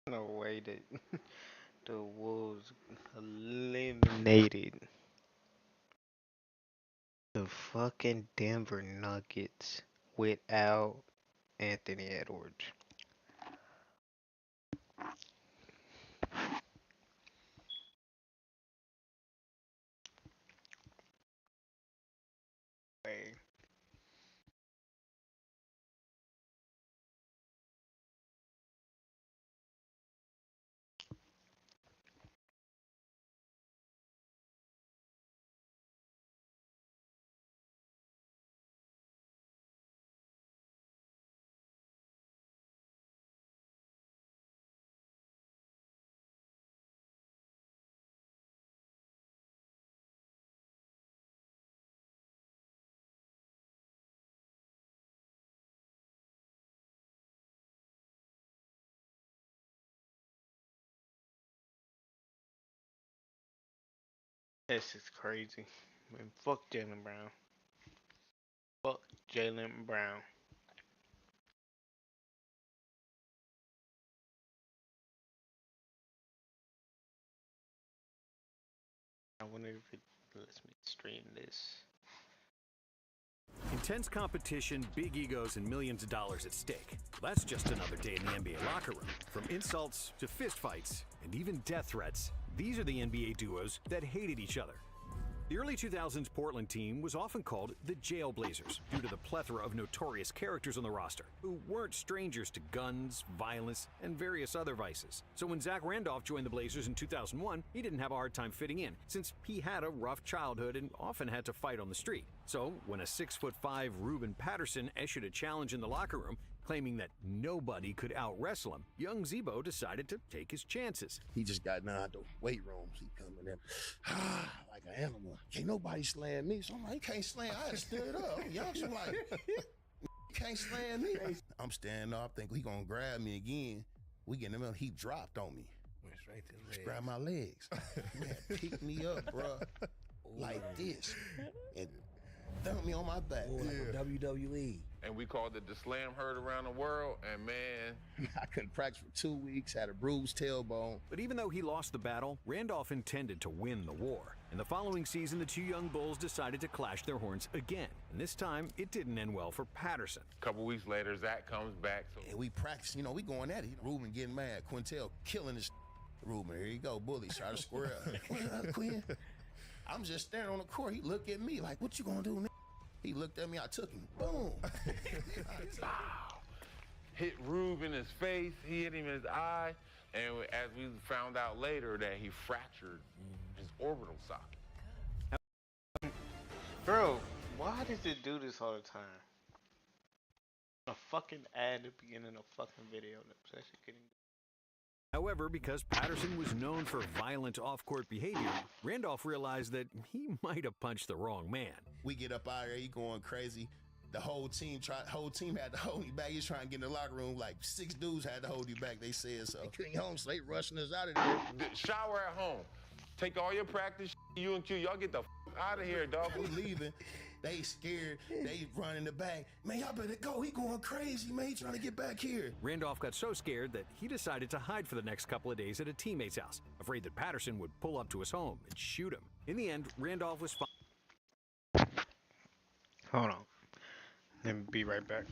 No way that the Wolves eliminated the fucking Denver Nuggets without Anthony Edwards. Way. This is crazy. Man, fuck Jalen Brown. Fuck Jalen Brown. I wonder if it lets me stream this. Intense competition, big egos, and millions of dollars at stake. Well, that's just another day in the NBA locker room. From insults to fistfights and even death threats, these are the NBA duos that hated each other. The early 2000s Portland team was often called the Jailblazers due to the plethora of notorious characters on the roster who weren't strangers to guns, violence, and various other vices. So when Zach Randolph joined the Blazers in 2001, he didn't have a hard time fitting in since he had a rough childhood and often had to fight on the street. So when a 6'5" Ruben Patterson issued a challenge in the locker room, claiming that nobody could out-wrestle him, young Zebo decided to take his chances. He just got down at the weight room. He coming in like an animal. Can't nobody slam me. So I'm like, he can't slam. I had stood up. I'm young. So I'm like, you can't slam me. I'm standing up. I think he gonna grab me again. We get in the middle. He dropped on me. Went straight to the Just leg. grabbed my legs. Man, picked me up, bro. Like this. And thumped me on my back. Oh, like a WWE. And we called it the Slam Heard around the world. And man, I couldn't practice for 2 weeks. Had a bruised tailbone. But even though he lost the battle, Randolph intended to win the war. In the following season, the two young Bulls decided to clash their horns again. And this time, it didn't end well for Patterson. a couple weeks later, Zach comes back. So And we practice, we going at it. Ruben getting mad. Quintel killing his Ruben. Here you go, bully. Try to square up. What's up, Quinn? I'm just staring on the court. He looked at me like, what you gonna do, nigga? He looked at me. I took him. Boom. hit Rube in his face. He hit him in his eye. And as we found out later, that he fractured his orbital socket. Bro, why does it do this all the time? A fucking ad at the beginning of a fucking video that's actually getting. However, because Patterson was known for violent off-court behavior, Randolph realized that he might have punched the wrong man. We get up out here. He going crazy. The whole team had to hold me back. He's trying to get in the locker room. Like 6 dudes had to hold you back. They said so. They couldn't get home, so they rushing us out of there. Shower at home. Take all your practice. You and Q, y'all get the out of here, dog. We leaving. They scared. They run in the back. Man, y'all better go. He going crazy, man. He trying to get back here. Randolph got so scared that he decided to hide for the next couple of days at a teammate's house, afraid that Patterson would pull up to his home and shoot him. In the end, Randolph was fine. Hold on. Let me be right back.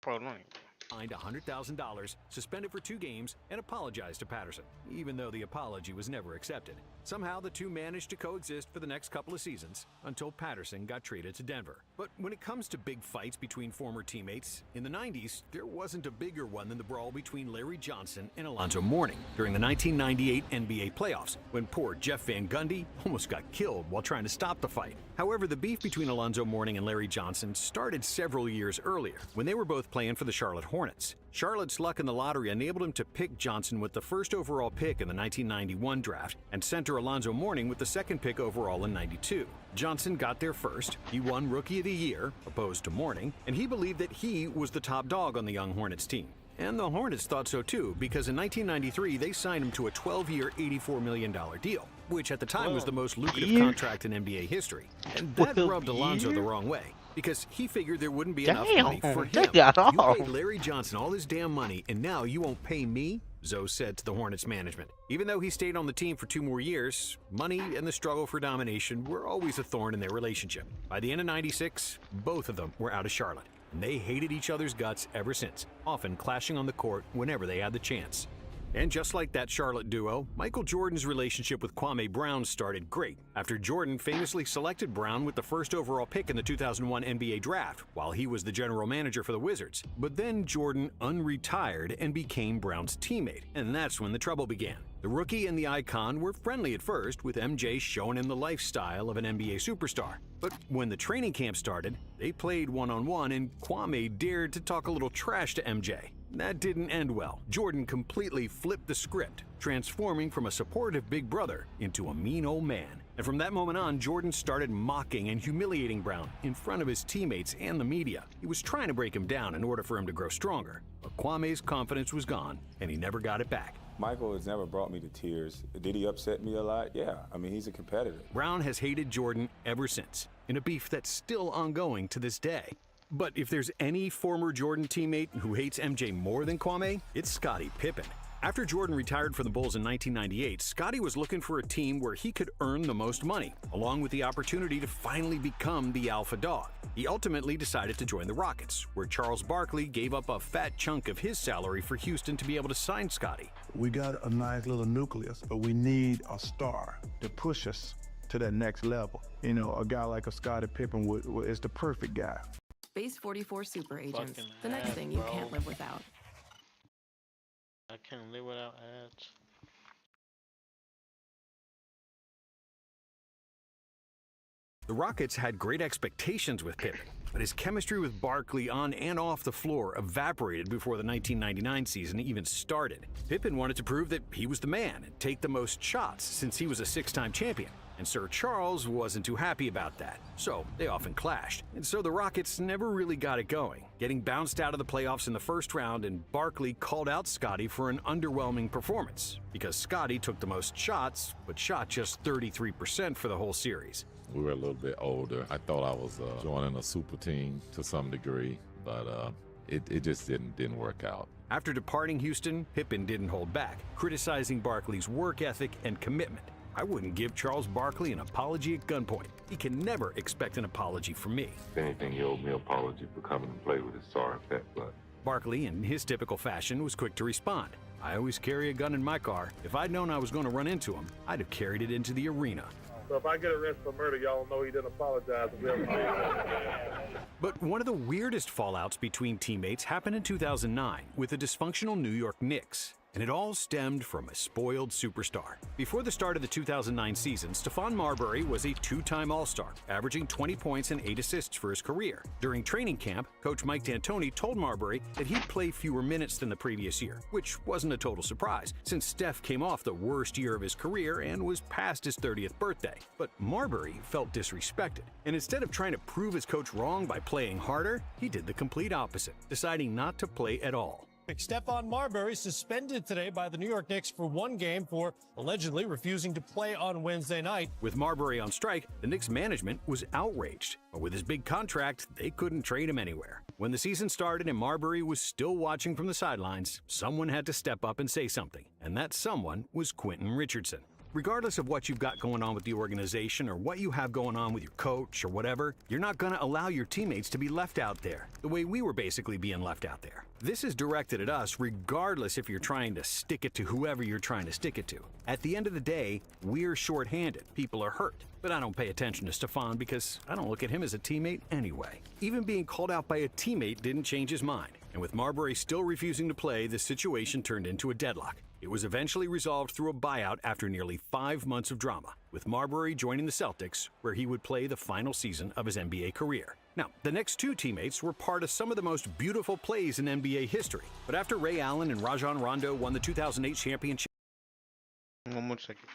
Bro, don't even. fined $100,000, suspended for 2 games, and apologized to Patterson, even though the apology was never accepted. Somehow, the two managed to coexist for the next couple of seasons until Patterson got traded to Denver. But when it comes to big fights between former teammates, in the 90s, there wasn't a bigger one than the brawl between Larry Johnson and Alonzo Mourning during the 1998 NBA playoffs, when poor Jeff Van Gundy almost got killed while trying to stop the fight. However, the beef between Alonzo Mourning and Larry Johnson started several years earlier, when they were both playing for the Charlotte Hornets. Charlotte's luck in the lottery enabled him to pick Johnson with the first overall pick in the 1991 draft and center Alonzo Mourning with the second pick overall in '92. Johnson got there first. He won Rookie of the Year, opposed to Mourning, and he believed that he was the top dog on the young Hornets team. And the Hornets thought so too, because in 1993 they signed him to a 12-year, $84 million deal, which at the time was the most lucrative contract in NBA history. And that rubbed Alonzo the wrong way, because he figured there wouldn't be enough money for him. You paid Larry Johnson all his damn money, and now you won't pay me? Zoe said to the Hornets management. Even though he stayed on the team for 2 more years, money and the struggle for domination were always a thorn in their relationship. By the end of '96, both of them were out of Charlotte, and they hated each other's guts ever since, often clashing on the court whenever they had the chance. And just like that Charlotte duo, Michael Jordan's relationship with Kwame Brown started great after Jordan famously selected Brown with the first overall pick in the 2001 NBA draft while he was the general manager for the Wizards. But then Jordan unretired and became Brown's teammate, and that's when the trouble began. The rookie and the icon were friendly at first, with MJ showing him the lifestyle of an NBA superstar. But when the training camp started, they played one-on-one and Kwame dared to talk a little trash to MJ. That didn't end well. Jordan completely flipped the script, transforming from a supportive big brother into a mean old man. And from that moment on, Jordan started mocking and humiliating Brown in front of his teammates and the media. He was trying to break him down in order for him to grow stronger. But Kwame's confidence was gone, and he never got it back. Michael has never brought me to tears. Did he upset me a lot? Yeah. I mean, he's a competitor. Brown has hated Jordan ever since, in a beef that's still ongoing to this day. But if there's any former Jordan teammate who hates MJ more than Kwame, it's Scottie Pippen. After Jordan retired from the Bulls in 1998, Scottie was looking for a team where he could earn the most money, along with the opportunity to finally become the alpha dog. He ultimately decided to join the Rockets, where Charles Barkley gave up a fat chunk of his salary for Houston to be able to sign Scottie. We got a nice little nucleus, but we need a star to push us to that next level. You know, a guy like a Scottie Pippen is the perfect guy. Base 44 super agents. Fucking The next ads, thing you bro. can't live without. I can't live without ads. The Rockets had great expectations with Pippen, but his chemistry with Barkley on and off the floor evaporated before the 1999 season even started. Pippen wanted to prove that he was the man and take the most shots since he was a 6-time champion. And Sir Charles wasn't too happy about that, so they often clashed. And so the Rockets never really got it going, getting bounced out of the playoffs in the first round, and Barkley called out Scottie for an underwhelming performance, because Scottie took the most shots, but shot just 33% for the whole series. We were a little bit older. I thought I was joining a super team to some degree, but it just didn't work out. After departing Houston, Pippen didn't hold back, criticizing Barkley's work ethic and commitment. I wouldn't give Charles Barkley an apology at gunpoint. He can never expect an apology from me. If anything, he owed me an apology for coming to play with his sorry fat butt. Barkley, in his typical fashion, was quick to respond. I always carry a gun in my car. If I'd known I was going to run into him, I'd have carried it into the arena. So if I get arrested for murder, y'all know he didn't apologize. But one of the weirdest fallouts between teammates happened in 2009 with the dysfunctional New York Knicks. And it all stemmed from a spoiled superstar. Before the start of the 2009 season, Stephon Marbury was a 2-time All-Star, averaging 20 points and 8 assists for his career. During training camp, Coach Mike D'Antoni told Marbury that he'd play fewer minutes than the previous year, which wasn't a total surprise, since Steph came off the worst year of his career and was past his 30th birthday. But Marbury felt disrespected, and instead of trying to prove his coach wrong by playing harder, he did the complete opposite, deciding not to play at all. Stephon Marbury suspended today by the New York Knicks for 1 game for allegedly refusing to play on Wednesday night. With Marbury on strike, the Knicks management was outraged. But with his big contract, they couldn't trade him anywhere. When the season started and Marbury was still watching from the sidelines, someone had to step up and say something. And that someone was Quentin Richardson. Regardless of what you've got going on with the organization or what you have going on with your coach or whatever, you're not going to allow your teammates to be left out there, the way we were basically being left out there. This is directed at us regardless if you're trying to stick it to whoever you're trying to stick it to. At the end of the day, we're shorthanded. People are hurt. But I don't pay attention to Stephon because I don't look at him as a teammate anyway. Even being called out by a teammate didn't change his mind. And with Marbury still refusing to play, the situation turned into a deadlock. It was eventually resolved through a buyout after nearly 5 months of drama, with Marbury joining the Celtics, where he would play the final season of his NBA career. Now, the next two teammates were part of some of the most beautiful plays in NBA history. But after Ray Allen and Rajon Rondo won the 2008 championship... One more second.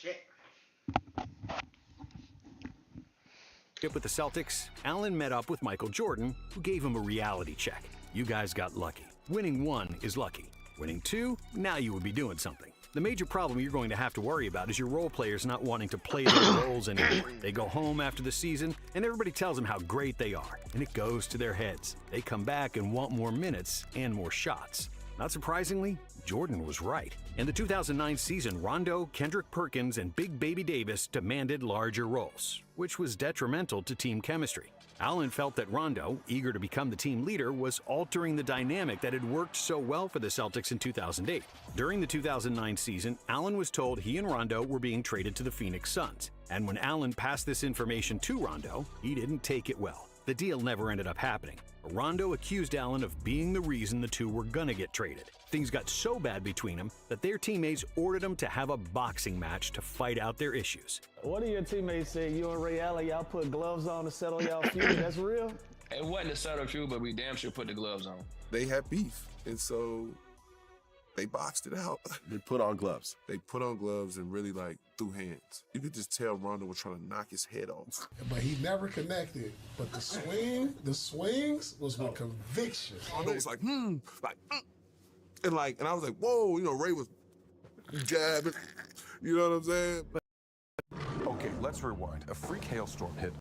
Shit. With the Celtics, Allen met up with Michael Jordan, who gave him a reality check. You guys got lucky. Winning 1 is lucky. Winning 2, now you would be doing something. The major problem you're going to have to worry about is your role players not wanting to play their roles anymore. They go home after the season, and everybody tells them how great they are, and it goes to their heads. They come back and want more minutes and more shots. Not surprisingly, Jordan was right. In the 2009 season, Rondo, Kendrick Perkins, and Big Baby Davis demanded larger roles, which was detrimental to team chemistry. Allen felt that Rondo, eager to become the team leader, was altering the dynamic that had worked so well for the Celtics in 2008. During the 2009 season, Allen was told he and Rondo were being traded to the Phoenix Suns. And when Allen passed this information to Rondo, he didn't take it well. The deal never ended up happening. Rondo accused Allen of being the reason the two were gonna get traded. Things got so bad between them that their teammates ordered them to have a boxing match to fight out their issues. What do your teammates say? You and Ray Allen, y'all put gloves on to settle y'all feud? That's real? It wasn't to settle feud, but we damn sure put the gloves on. They had beef, and so they boxed it out. They put on gloves. They put on gloves and really threw hands. You could just tell Rondo was trying to knock his head off. But he never connected. But the swings was with conviction. Rondo was and I was like, whoa, Ray was jabbing. You know what I'm saying? Okay, let's rewind. A freak hailstorm hit.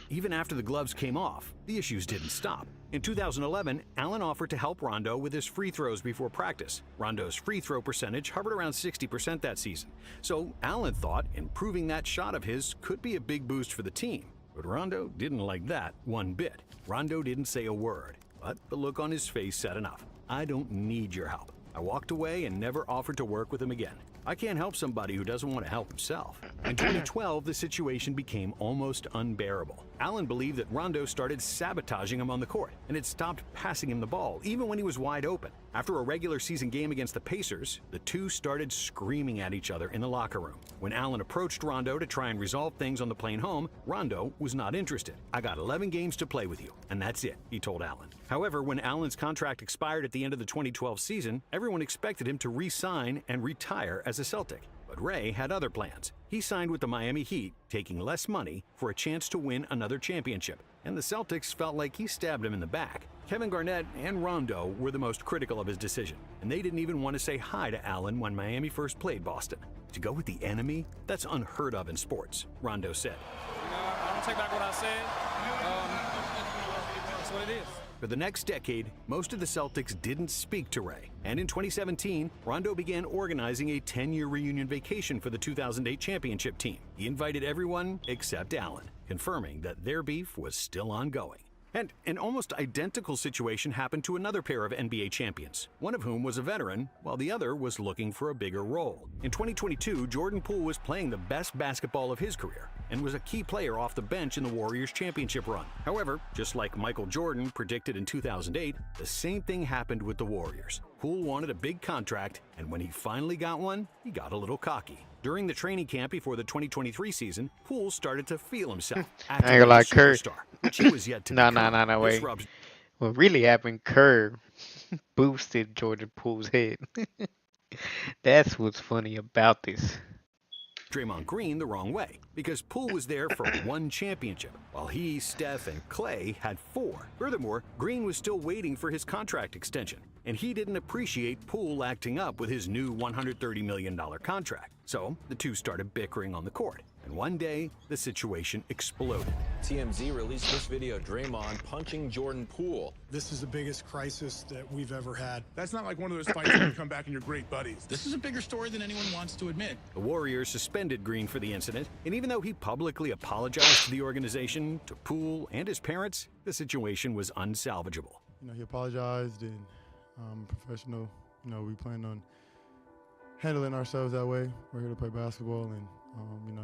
Even after the gloves came off, the issues didn't stop. In 2011, Allen offered to help Rondo with his free throws before practice. Rondo's free throw percentage hovered around 60% that season. So Allen thought improving that shot of his could be a big boost for the team. But Rondo didn't like that one bit. Rondo didn't say a word, but the look on his face said enough. I don't need your help. I walked away and never offered to work with him again. I can't help somebody who doesn't want to help himself. In 2012, the situation became almost unbearable. Allen believed that Rondo started sabotaging him on the court and had stopped passing him the ball, even when he was wide open. After a regular season game against the Pacers, the two started screaming at each other in the locker room. When Allen approached Rondo to try and resolve things on the plane home, Rondo was not interested. "I got 11 games to play with you, and that's it," he told Allen. However, when Allen's contract expired at the end of the 2012 season, everyone expected him to re-sign and retire as a Celtic. But Ray had other plans. He signed with the Miami Heat, taking less money for a chance to win another championship. And the Celtics felt like he stabbed him in the back. Kevin Garnett and Rondo were the most critical of his decision, and they didn't even want to say hi to Allen when Miami first played Boston. To go with the enemy? That's unheard of in sports, Rondo said. I don't take back what I said. That's what it is. For the next decade, most of the Celtics didn't speak to Ray. And in 2017, Rondo began organizing a 10-year reunion vacation for the 2008 championship team. He invited everyone except Allen, confirming that their beef was still ongoing. And an almost identical situation happened to another pair of NBA champions, one of whom was a veteran, while the other was looking for a bigger role. In 2022, Jordan Poole was playing the best basketball of his career and was a key player off the bench in the Warriors' championship run. However, just like Michael Jordan predicted in 2008, the same thing happened with the Warriors. Poole wanted a big contract, and when he finally got one, he got a little cocky. During the training camp before the 2023 season, Poole started to feel himself acting I ain't gonna lie, like a Kerr. superstar, which he was yet to become. No, This wait. rubs What really happened, Kerr boosted Jordan Poole's head. That's what's funny about this. Draymond Green the wrong way, because Poole was there for one championship, while he, Steph, and Clay had 4. Furthermore, Green was still waiting for his contract extension, and he didn't appreciate Poole acting up with his new $130 million contract. So the two started bickering on the court, and one day, the situation exploded. TMZ released this video, Draymond punching Jordan Poole. This is the biggest crisis that we've ever had. That's not like one of those fights where you come back and you're great buddies. This is a bigger story than anyone wants to admit. The Warriors suspended Green for the incident, and even though he publicly apologized to the organization, to Poole, and his parents, the situation was unsalvageable. He apologized and professional. We plan on handling ourselves that way. We're here to play basketball, and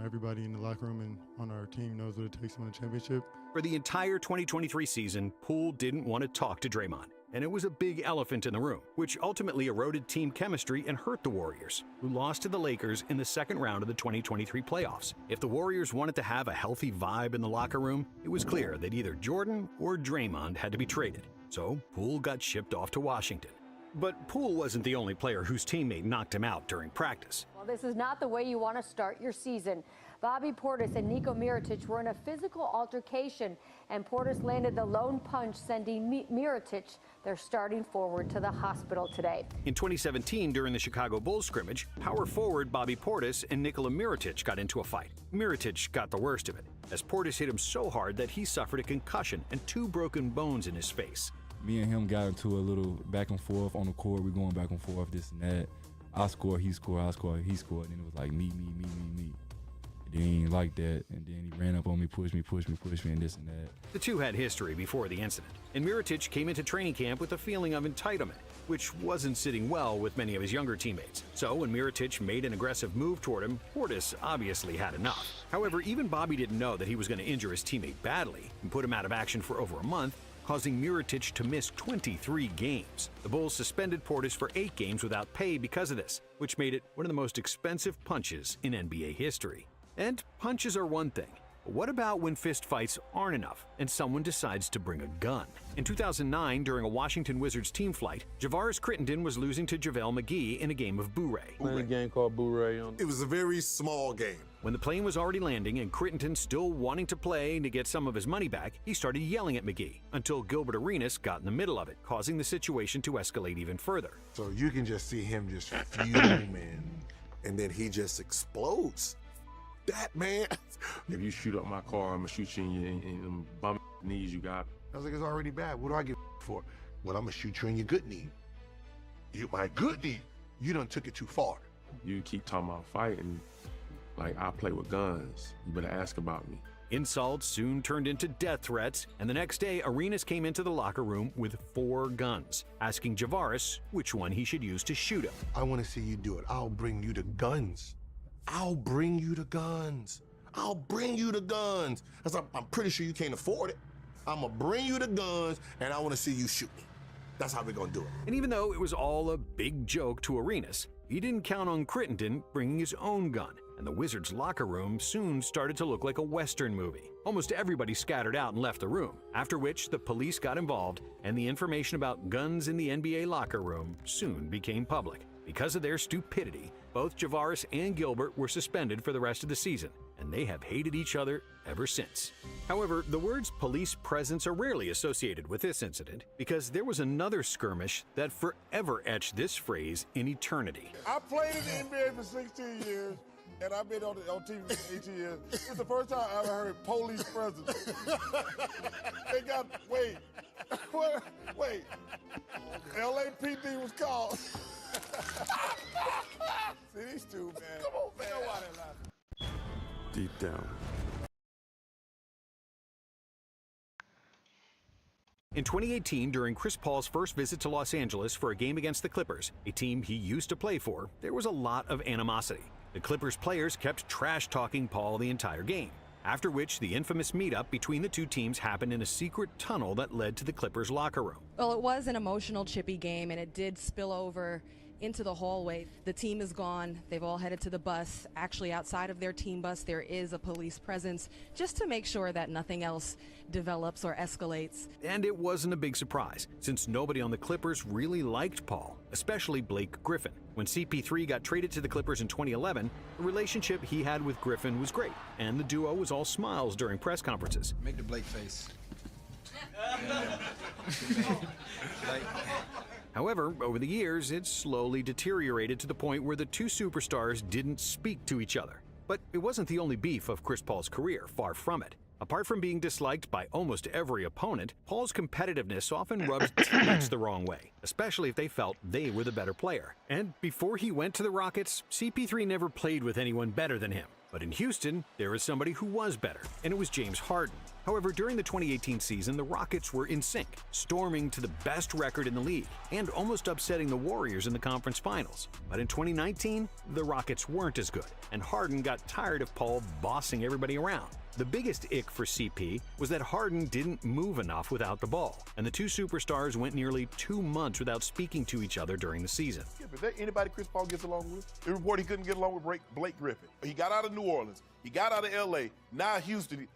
everybody in the locker room and on our team knows what it takes to win a championship. For the entire 2023 season, Poole didn't want to talk to Draymond, and it was a big elephant in the room, which ultimately eroded team chemistry and hurt the Warriors, who lost to the Lakers in the second round of the 2023 playoffs. If the Warriors wanted to have a healthy vibe in the locker room, it was clear that either Jordan or Draymond had to be traded. So Poole got shipped off to Washington. But Poole wasn't the only player whose teammate knocked him out during practice. Well, this is not the way you want to start your season. Bobby Portis and Niko Mirotic were in a physical altercation, and Portis landed the lone punch, sending Mirotic, their starting forward, to the hospital today. In 2017, during the Chicago Bulls scrimmage, power forward Bobby Portis and Nikola Mirotic got into a fight. Mirotic got the worst of it, as Portis hit him so hard that he suffered a concussion and 2 broken bones in his face. Me and him got into a little back and forth on the court. We're going back and forth, this and that. I score, he scored, I scored, he scored. And it was like me. And then he didn't like that. And then he ran up on me, pushed me, and this and that. The two had history before the incident, and Mirotic came into training camp with a feeling of entitlement, which wasn't sitting well with many of his younger teammates. So when Mirotic made an aggressive move toward him, Portis obviously had enough. However, even Bobby didn't know that he was going to injure his teammate badly and put him out of action for over a month, causing Mirotic to miss 23 games. The Bulls suspended Portis for 8 games without pay because of this, which made it one of the most expensive punches in NBA history. And punches are one thing. But what about when fistfights aren't enough and someone decides to bring a gun? In 2009, during a Washington Wizards team flight, Javaris Crittenton was losing to JaVale McGee in a game of Boo-Ray. Playing a game called Boo-Ray. It was a very small game. When the plane was already landing and Crittenton still wanting to play to get some of his money back, he started yelling at McGee until Gilbert Arenas got in the middle of it, causing the situation to escalate even further. So you can just see him just fuming, and then he just explodes. That man. If you shoot up my car, I'm gonna shoot you in your bum knees you got. I was like, it's already bad. What do I get for? Well, I'm gonna shoot you in your good knee. My good knee. You done took it too far. You keep talking about fighting, like I play with guns. You better ask about me. Insults soon turned into death threats, and the next day, Arenas came into the locker room with 4 guns, asking Javaris which one he should use to shoot him. I want to see you do it. I'll bring you the guns. I'll bring you the guns. I'll bring you the guns. I'm pretty sure you can't afford it. I'm gonna bring you the guns, and I want to see you shoot me. That's how we're gonna do it. And even though it was all a big joke to Arenas, he didn't count on Crittenden bringing his own gun, and the Wizards' locker room soon started to look like a Western movie. Almost everybody scattered out and left the room, after which the police got involved, and the information about guns in the NBA locker room soon became public. Because of their stupidity, both Javaris and Gilbert were suspended for the rest of the season, and they have hated each other ever since. However, the words police presence are rarely associated with this incident, because there was another skirmish that forever etched this phrase in eternity. I played in the NBA for 16 years, and I've been on TV for 18 years. It's the first time I ever heard police presence. They got, wait, LAPD was called. See, these two, man. Come on, man. Nobody laughing. Deep down. In 2018, during Chris Paul's first visit to Los Angeles for a game against the Clippers, a team he used to play for, there was a lot of animosity. The Clippers players kept trash-talking Paul the entire game, after which the infamous meetup between the two teams happened in a secret tunnel that led to the Clippers' locker room. Well, it was an emotional, chippy game, and it did spill over into the hallway. The team is gone. They've all headed to the bus. Actually, outside of their team bus, there is a police presence just to make sure that nothing else develops or escalates. And it wasn't a big surprise, since nobody on the Clippers really liked Paul, especially Blake Griffin. When CP3 got traded to the Clippers in 2011, the relationship he had with Griffin was great, and the duo was all smiles during press conferences. Make the Blake face. However, over the years, it slowly deteriorated to the point where the two superstars didn't speak to each other. But it wasn't the only beef of Chris Paul's career, far from it. Apart from being disliked by almost every opponent, Paul's competitiveness often rubbed teammates the wrong way, especially if they felt they were the better player. And before he went to the Rockets, CP3 never played with anyone better than him. But in Houston, there was somebody who was better, and it was James Harden. However, during the 2018 season, the Rockets were in sync, storming to the best record in the league, and almost upsetting the Warriors in the conference finals. But in 2019, the Rockets weren't as good, and Harden got tired of Paul bossing everybody around. The biggest ick for CP was that Harden didn't move enough without the ball, and the two superstars went nearly 2 months without speaking to each other during the season. Is there anybody Chris Paul gets along with? It reported he couldn't get along with Blake Griffin. He got out of New Orleans. He got out of L.A. Now Houston.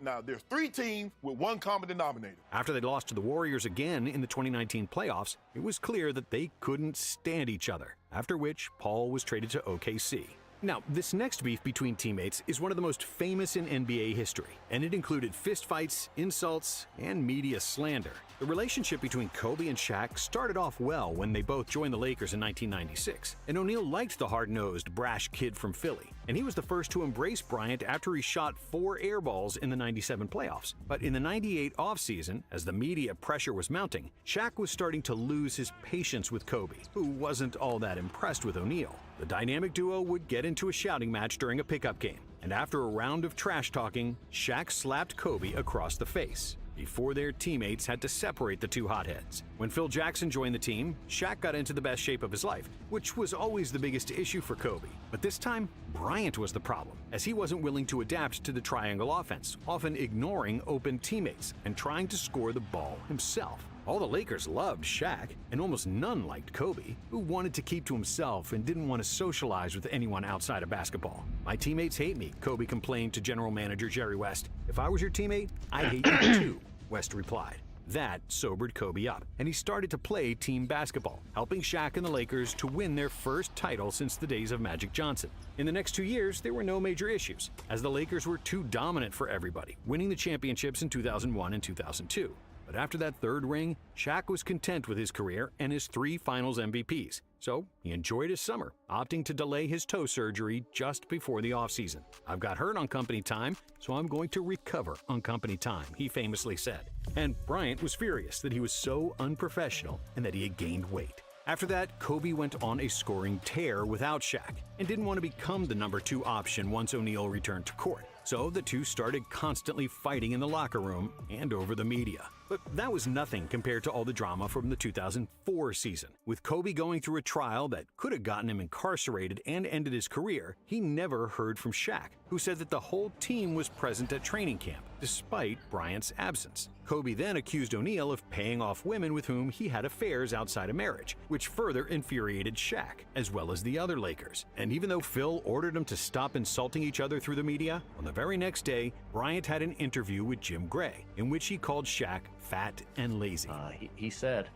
Now, there's 3 teams with one common denominator. After they lost to the Warriors again in the 2019 playoffs, it was clear that they couldn't stand each other, after which Paul was traded to OKC. Now, this next beef between teammates is one of the most famous in NBA history, and it included fistfights, insults, and media slander. The relationship between Kobe and Shaq started off well when they both joined the Lakers in 1996, and O'Neal liked the hard-nosed, brash kid from Philly, and he was the first to embrace Bryant after he shot 4 air balls in the 97 playoffs. But in the 98 offseason, as the media pressure was mounting, Shaq was starting to lose his patience with Kobe, who wasn't all that impressed with O'Neal. The dynamic duo would get into a shouting match during a pickup game, and after a round of trash-talking, Shaq slapped Kobe across the face, before their teammates had to separate the two hotheads. When Phil Jackson joined the team, Shaq got into the best shape of his life, which was always the biggest issue for Kobe. But this time, Bryant was the problem, as he wasn't willing to adapt to the triangle offense, often ignoring open teammates and trying to score the ball himself. All the Lakers loved Shaq, and almost none liked Kobe, who wanted to keep to himself and didn't want to socialize with anyone outside of basketball. "My teammates hate me," Kobe complained to general manager Jerry West. "If I was your teammate, I'd hate you too," West replied. That sobered Kobe up, and he started to play team basketball, helping Shaq and the Lakers to win their first title since the days of Magic Johnson. In the next 2 years, there were no major issues, as the Lakers were too dominant for everybody, winning the championships in 2001 and 2002. But after that third ring, Shaq was content with his career and his 3 finals MVPs. So he enjoyed his summer, opting to delay his toe surgery just before the offseason. "I've got hurt on company time, so I'm going to recover on company time," he famously said. And Bryant was furious that he was so unprofessional and that he had gained weight. After that, Kobe went on a scoring tear without Shaq and didn't want to become the number 2 option once O'Neal returned to court. So the two started constantly fighting in the locker room and over the media. But that was nothing compared to all the drama from the 2004 season. With Kobe going through a trial that could have gotten him incarcerated and ended his career, he never heard from Shaq, who said that the whole team was present at training camp, despite Bryant's absence. Kobe then accused O'Neal of paying off women with whom he had affairs outside of marriage, which further infuriated Shaq, as well as the other Lakers. And even though Phil ordered him to stop insulting each other through the media, on the very next day, Bryant had an interview with Jim Gray, in which he called Shaq fat and lazy. He said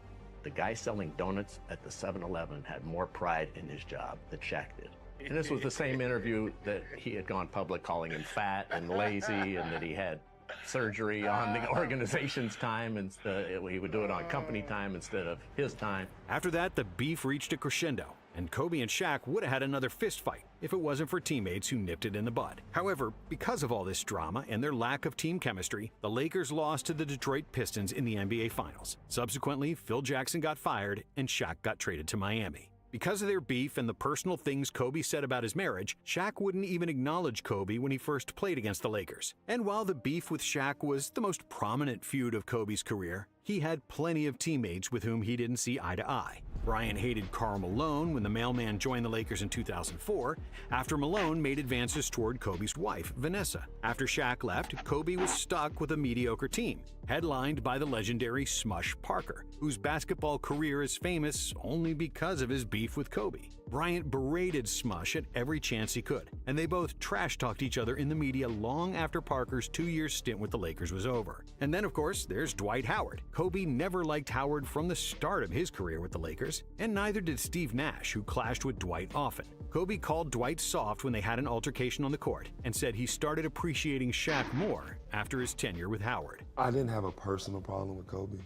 the guy selling donuts at the 7-Eleven had more pride in his job than Shaq did. And this was the same interview that he had gone public calling him fat and lazy, and that he had surgery on the organization's time, and he would do it on company time instead of his time. After that, the beef reached a crescendo, and Kobe and Shaq would have had another fist fight if it wasn't for teammates who nipped it in the bud. However, because of all this drama and their lack of team chemistry, the Lakers lost to the Detroit Pistons in the NBA Finals. Subsequently, Phil Jackson got fired and Shaq got traded to Miami. Because of their beef and the personal things Kobe said about his marriage, Shaq wouldn't even acknowledge Kobe when he first played against the Lakers. And while the beef with Shaq was the most prominent feud of Kobe's career, he had plenty of teammates with whom he didn't see eye to eye. Bryant hated Karl Malone when the mailman joined the Lakers in 2004, after Malone made advances toward Kobe's wife, Vanessa. After Shaq left, Kobe was stuck with a mediocre team, headlined by the legendary Smush Parker, whose basketball career is famous only because of his beef with Kobe. Bryant berated Smush at every chance he could, and they both trash-talked each other in the media long after Parker's 2-year stint with the Lakers was over. And then, of course, there's Dwight Howard. Kobe never liked Howard from the start of his career with the Lakers, and neither did Steve Nash, who clashed with Dwight often. Kobe called Dwight soft when they had an altercation on the court, and said he started appreciating Shaq more after his tenure with Howard. I didn't have a personal problem with Kobe.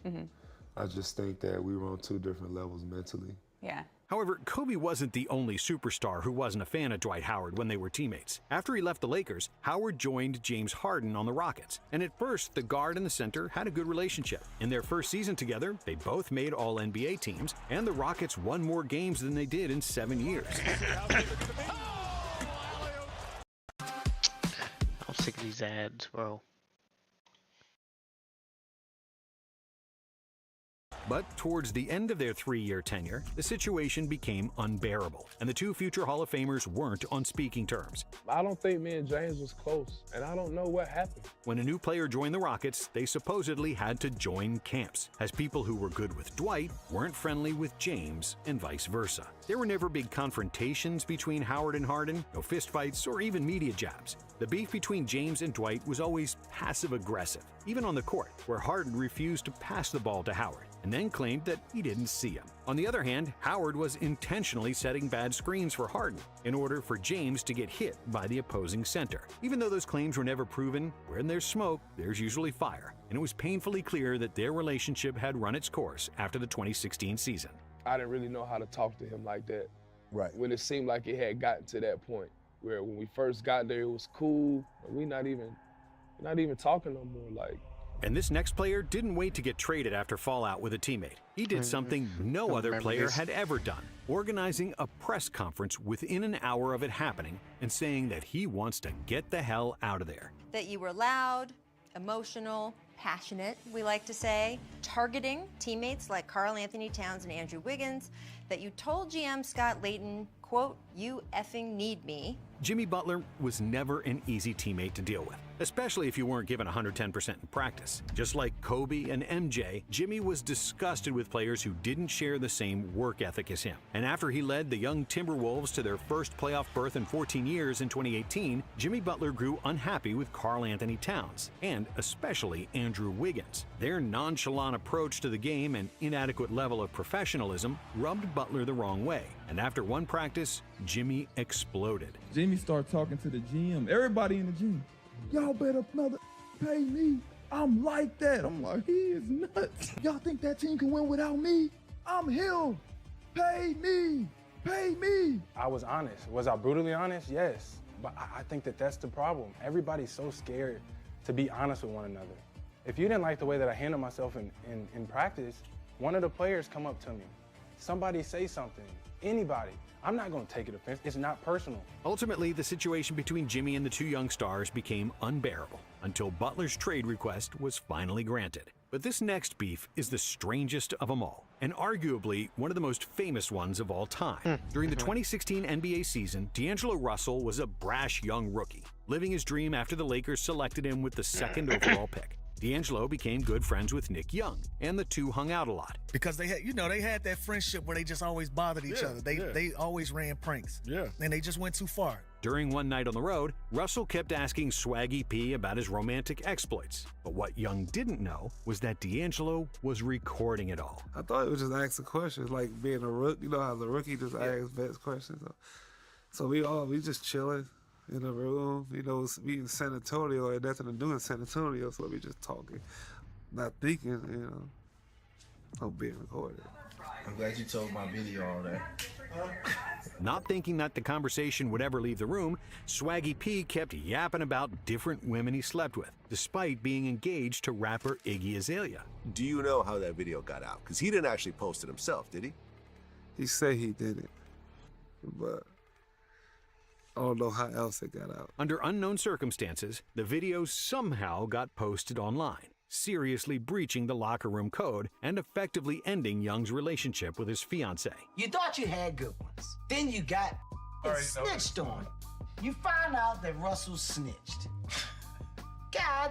I just think that we were on two different levels mentally. Yeah. However, Kobe wasn't the only superstar who wasn't a fan of Dwight Howard when they were teammates. After he left the Lakers, Howard joined James Harden on the Rockets, and at first, the guard and the center had a good relationship. In their first season together, they both made All-NBA teams, and the Rockets won more games than they did in 7 years. I'm sick of these ads, bro. But towards the end of their 3-year tenure, the situation became unbearable, and the two future Hall of Famers weren't on speaking terms. I don't think me and James was close, and I don't know what happened. When a new player joined the Rockets, they supposedly had to join camps, as people who were good with Dwight weren't friendly with James, and vice versa. There were never big confrontations between Howard and Harden, no fistfights or even media jabs. The beef between James and Dwight was always passive-aggressive, even on the court, where Harden refused to pass the ball to Howard, and then claimed that he didn't see him. On the other hand, Howard was intentionally setting bad screens for Harden in order for James to get hit by the opposing center. Even though those claims were never proven, when there's smoke, there's usually fire, and it was painfully clear that their relationship had run its course after the 2016 season. I didn't really know how to talk to him like that. Right. When it seemed like it had gotten to that point, where when we first got there, it was cool, but we're not even talking no more, like. And this next player didn't wait to get traded after fallout with a teammate. He did something no other player had ever done, organizing a press conference within an hour of it happening and saying that he wants to get the hell out of there. That you were loud, emotional, passionate, we like to say, targeting teammates like Karl Anthony Towns and Andrew Wiggins, that you told GM Scott Layton, quote, "You effing need me." Jimmy Butler was never an easy teammate to deal with, especially if you weren't given 110% in practice. Just like Kobe and MJ, Jimmy was disgusted with players who didn't share the same work ethic as him. And after he led the young Timberwolves to their first playoff berth in 14 years in 2018, Jimmy Butler grew unhappy with Karl Anthony Towns, and especially Andrew Wiggins. Their nonchalant approach to the game and inadequate level of professionalism rubbed Butler the wrong way. And after one practice, Jimmy exploded. Jimmy started talking to the GM, everybody in the gym. Y'all better pay me. I'm like that. I'm like, he is nuts. Y'all think that team can win without me? I'm him. Pay me. Pay me. I was honest. Was I brutally honest? Yes. But I think that's the problem. Everybody's so scared to be honest with one another. If you didn't like the way that I handled myself in practice, one of the players come up to me, somebody say something. Anybody. I'm not going to take it offense. It's not personal. Ultimately, the situation between Jimmy and the two young stars became unbearable until Butler's trade request was finally granted. But this next beef is the strangest of them all, and arguably one of the most famous ones of all time. During the 2016 NBA season, D'Angelo Russell was a brash young rookie, living his dream after the Lakers selected him with the second overall pick. D'Angelo became good friends with Nick Young, and the two hung out a lot. Because they had that friendship where they just always bothered each other. They always ran pranks. Yeah. And they just went too far. During one night on the road, Russell kept asking Swaggy P about his romantic exploits. But what Young didn't know was that D'Angelo was recording it all. I thought it was just asking questions, like being a rookie. You know how the rookie just asks best questions. So we just chilling in the room. You know, we in San Antonio, had nothing to do in San Antonio, so we just talking, not thinking, you know, I'm being recorded. I'm glad you told my video all that. Not thinking that the conversation would ever leave the room, Swaggy P kept yapping about different women he slept with, despite being engaged to rapper Iggy Azalea. Do you know how that video got out? Because he didn't actually post it himself, did he? He said he didn't, but I don't know how else it got out. Under unknown circumstances, the video somehow got posted online, seriously breaching the locker room code and effectively ending Young's relationship with his fiancée. You thought you had good ones. Then you got snitched on. You find out that Russell snitched. God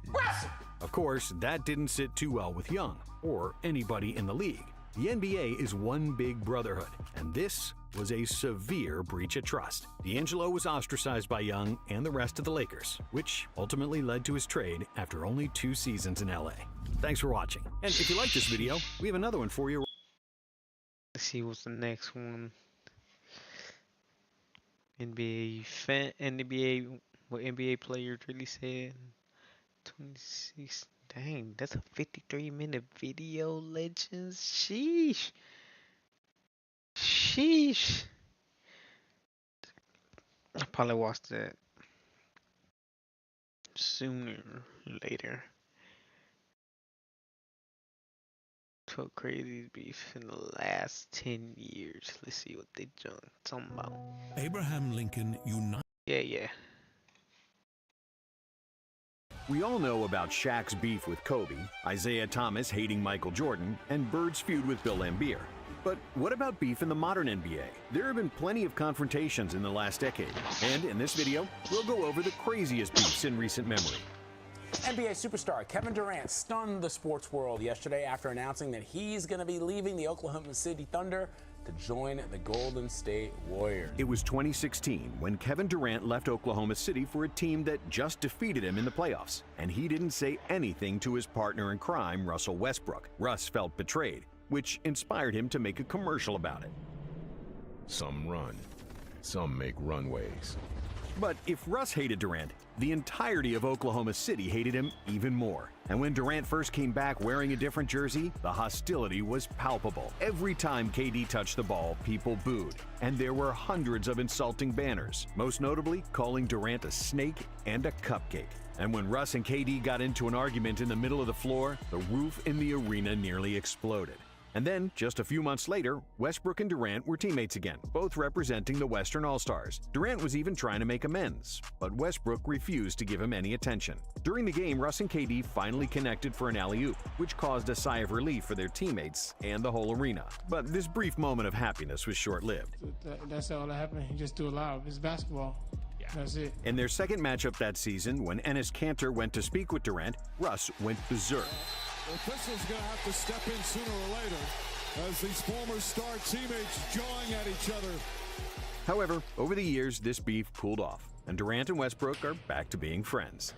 Russell! Of course, that didn't sit too well with Young, or anybody in the league. The NBA is one big brotherhood, and this was a severe breach of trust. D'Angelo was ostracized by Young and the rest of the Lakers, which ultimately led to his trade after only 2 seasons in LA. Thanks for watching. And if you like this video, we have another one for you. Let's see what's the next one. NBA, what NBA players really said. 26. Dang, that's a 53-minute video, legends. Sheesh. Sheesh. I'll probably watch that sooner or later. 12 crazy beef in the last 10 years. Let's see what they talking about. Abraham Lincoln United. Yeah. We all know about Shaq's beef with Kobe, Isaiah Thomas hating Michael Jordan, and Bird's feud with Bill Laimbeer. But what about beef in the modern NBA? There have been plenty of confrontations in the last decade, and in this video, we'll go over the craziest beefs in recent memory. NBA superstar Kevin Durant stunned the sports world yesterday after announcing that he's going to be leaving the Oklahoma City Thunder to join the Golden State Warriors. It was 2016 when Kevin Durant left Oklahoma City for a team that just defeated him in the playoffs, and he didn't say anything to his partner in crime, Russell Westbrook. Russ felt betrayed, which inspired him to make a commercial about it. Some run, some make runways. But if Russ hated Durant, the entirety of Oklahoma City hated him even more. And when Durant first came back wearing a different jersey, the hostility was palpable. Every time KD touched the ball, people booed. And there were hundreds of insulting banners, most notably calling Durant a snake and a cupcake. And when Russ and KD got into an argument in the middle of the floor, the roof in the arena nearly exploded. And then, just a few months later, Westbrook and Durant were teammates again, both representing the Western All-Stars. Durant was even trying to make amends, but Westbrook refused to give him any attention. During the game, Russ and KD finally connected for an alley-oop, which caused a sigh of relief for their teammates and the whole arena. But this brief moment of happiness was short-lived. That's all that happened. You just do it loud. It's basketball. That's it. In their second matchup that season, when Enes Kanter went to speak with Durant, Russ went berserk. The official's going to have to step in sooner or later as these former star teammates jawing at each other. However, over the years, this beef cooled off, and Durant and Westbrook are back to being friends.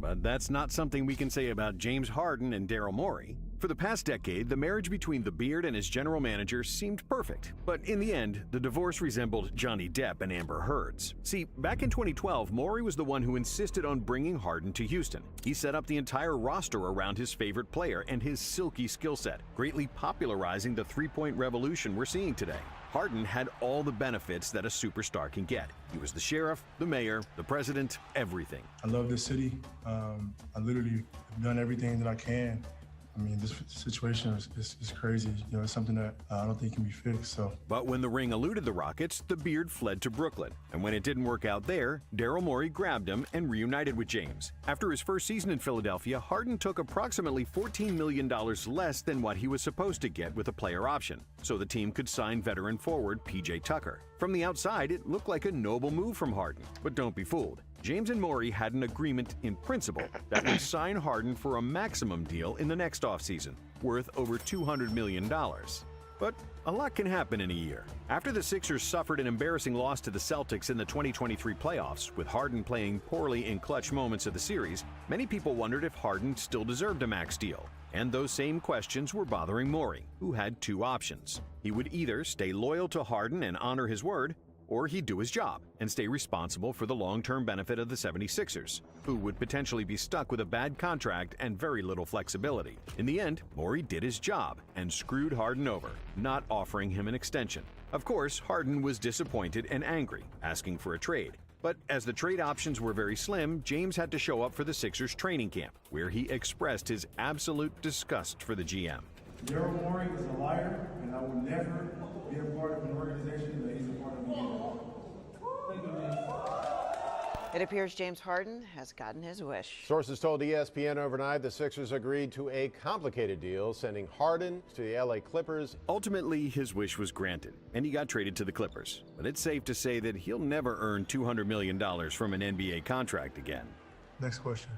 But that's not something we can say about James Harden and Daryl Morey. For the past decade, the marriage between the Beard and his general manager seemed perfect. But in the end, the divorce resembled Johnny Depp and Amber Heard's. See, back in 2012, Morey was the one who insisted on bringing Harden to Houston. He set up the entire roster around his favorite player and his silky skill set, greatly popularizing the three-point revolution we're seeing today. Harden had all the benefits that a superstar can get. He was the sheriff, the mayor, the president, everything. I love this city. I literally have done everything that I can I mean, this situation is crazy. You know, it's something that I don't think can be fixed. So. But when the ring eluded the Rockets, the Beard fled to Brooklyn. And when it didn't work out there, Daryl Morey grabbed him and reunited with James. After his first season in Philadelphia, Harden took approximately $14 million less than what he was supposed to get with a player option, so the team could sign veteran forward P.J. Tucker. From the outside, it looked like a noble move from Harden. But don't be fooled. James and Morey had an agreement in principle that would sign Harden for a maximum deal in the next offseason, worth over $200 million. But a lot can happen in a year. After the Sixers suffered an embarrassing loss to the Celtics in the 2023 playoffs, with Harden playing poorly in clutch moments of the series, many people wondered if Harden still deserved a max deal. And those same questions were bothering Morey, who had two options. He would either stay loyal to Harden and honor his word, or he'd do his job and stay responsible for the long-term benefit of the 76ers, who would potentially be stuck with a bad contract and very little flexibility. In the end, Morey did his job and screwed Harden over, not offering him an extension. Of course, Harden was disappointed and angry, asking for a trade. But as the trade options were very slim, James had to show up for the Sixers training camp, where he expressed his absolute disgust for the GM. Daryl Morey is a liar, and I will never be a part of an organization that he's a part of again. Thank you, man. It appears James Harden has gotten his wish. Sources told ESPN overnight the Sixers agreed to a complicated deal, sending Harden to the LA Clippers. Ultimately, his wish was granted, and he got traded to the Clippers. But it's safe to say that he'll never earn $200 million from an NBA contract again. Next question.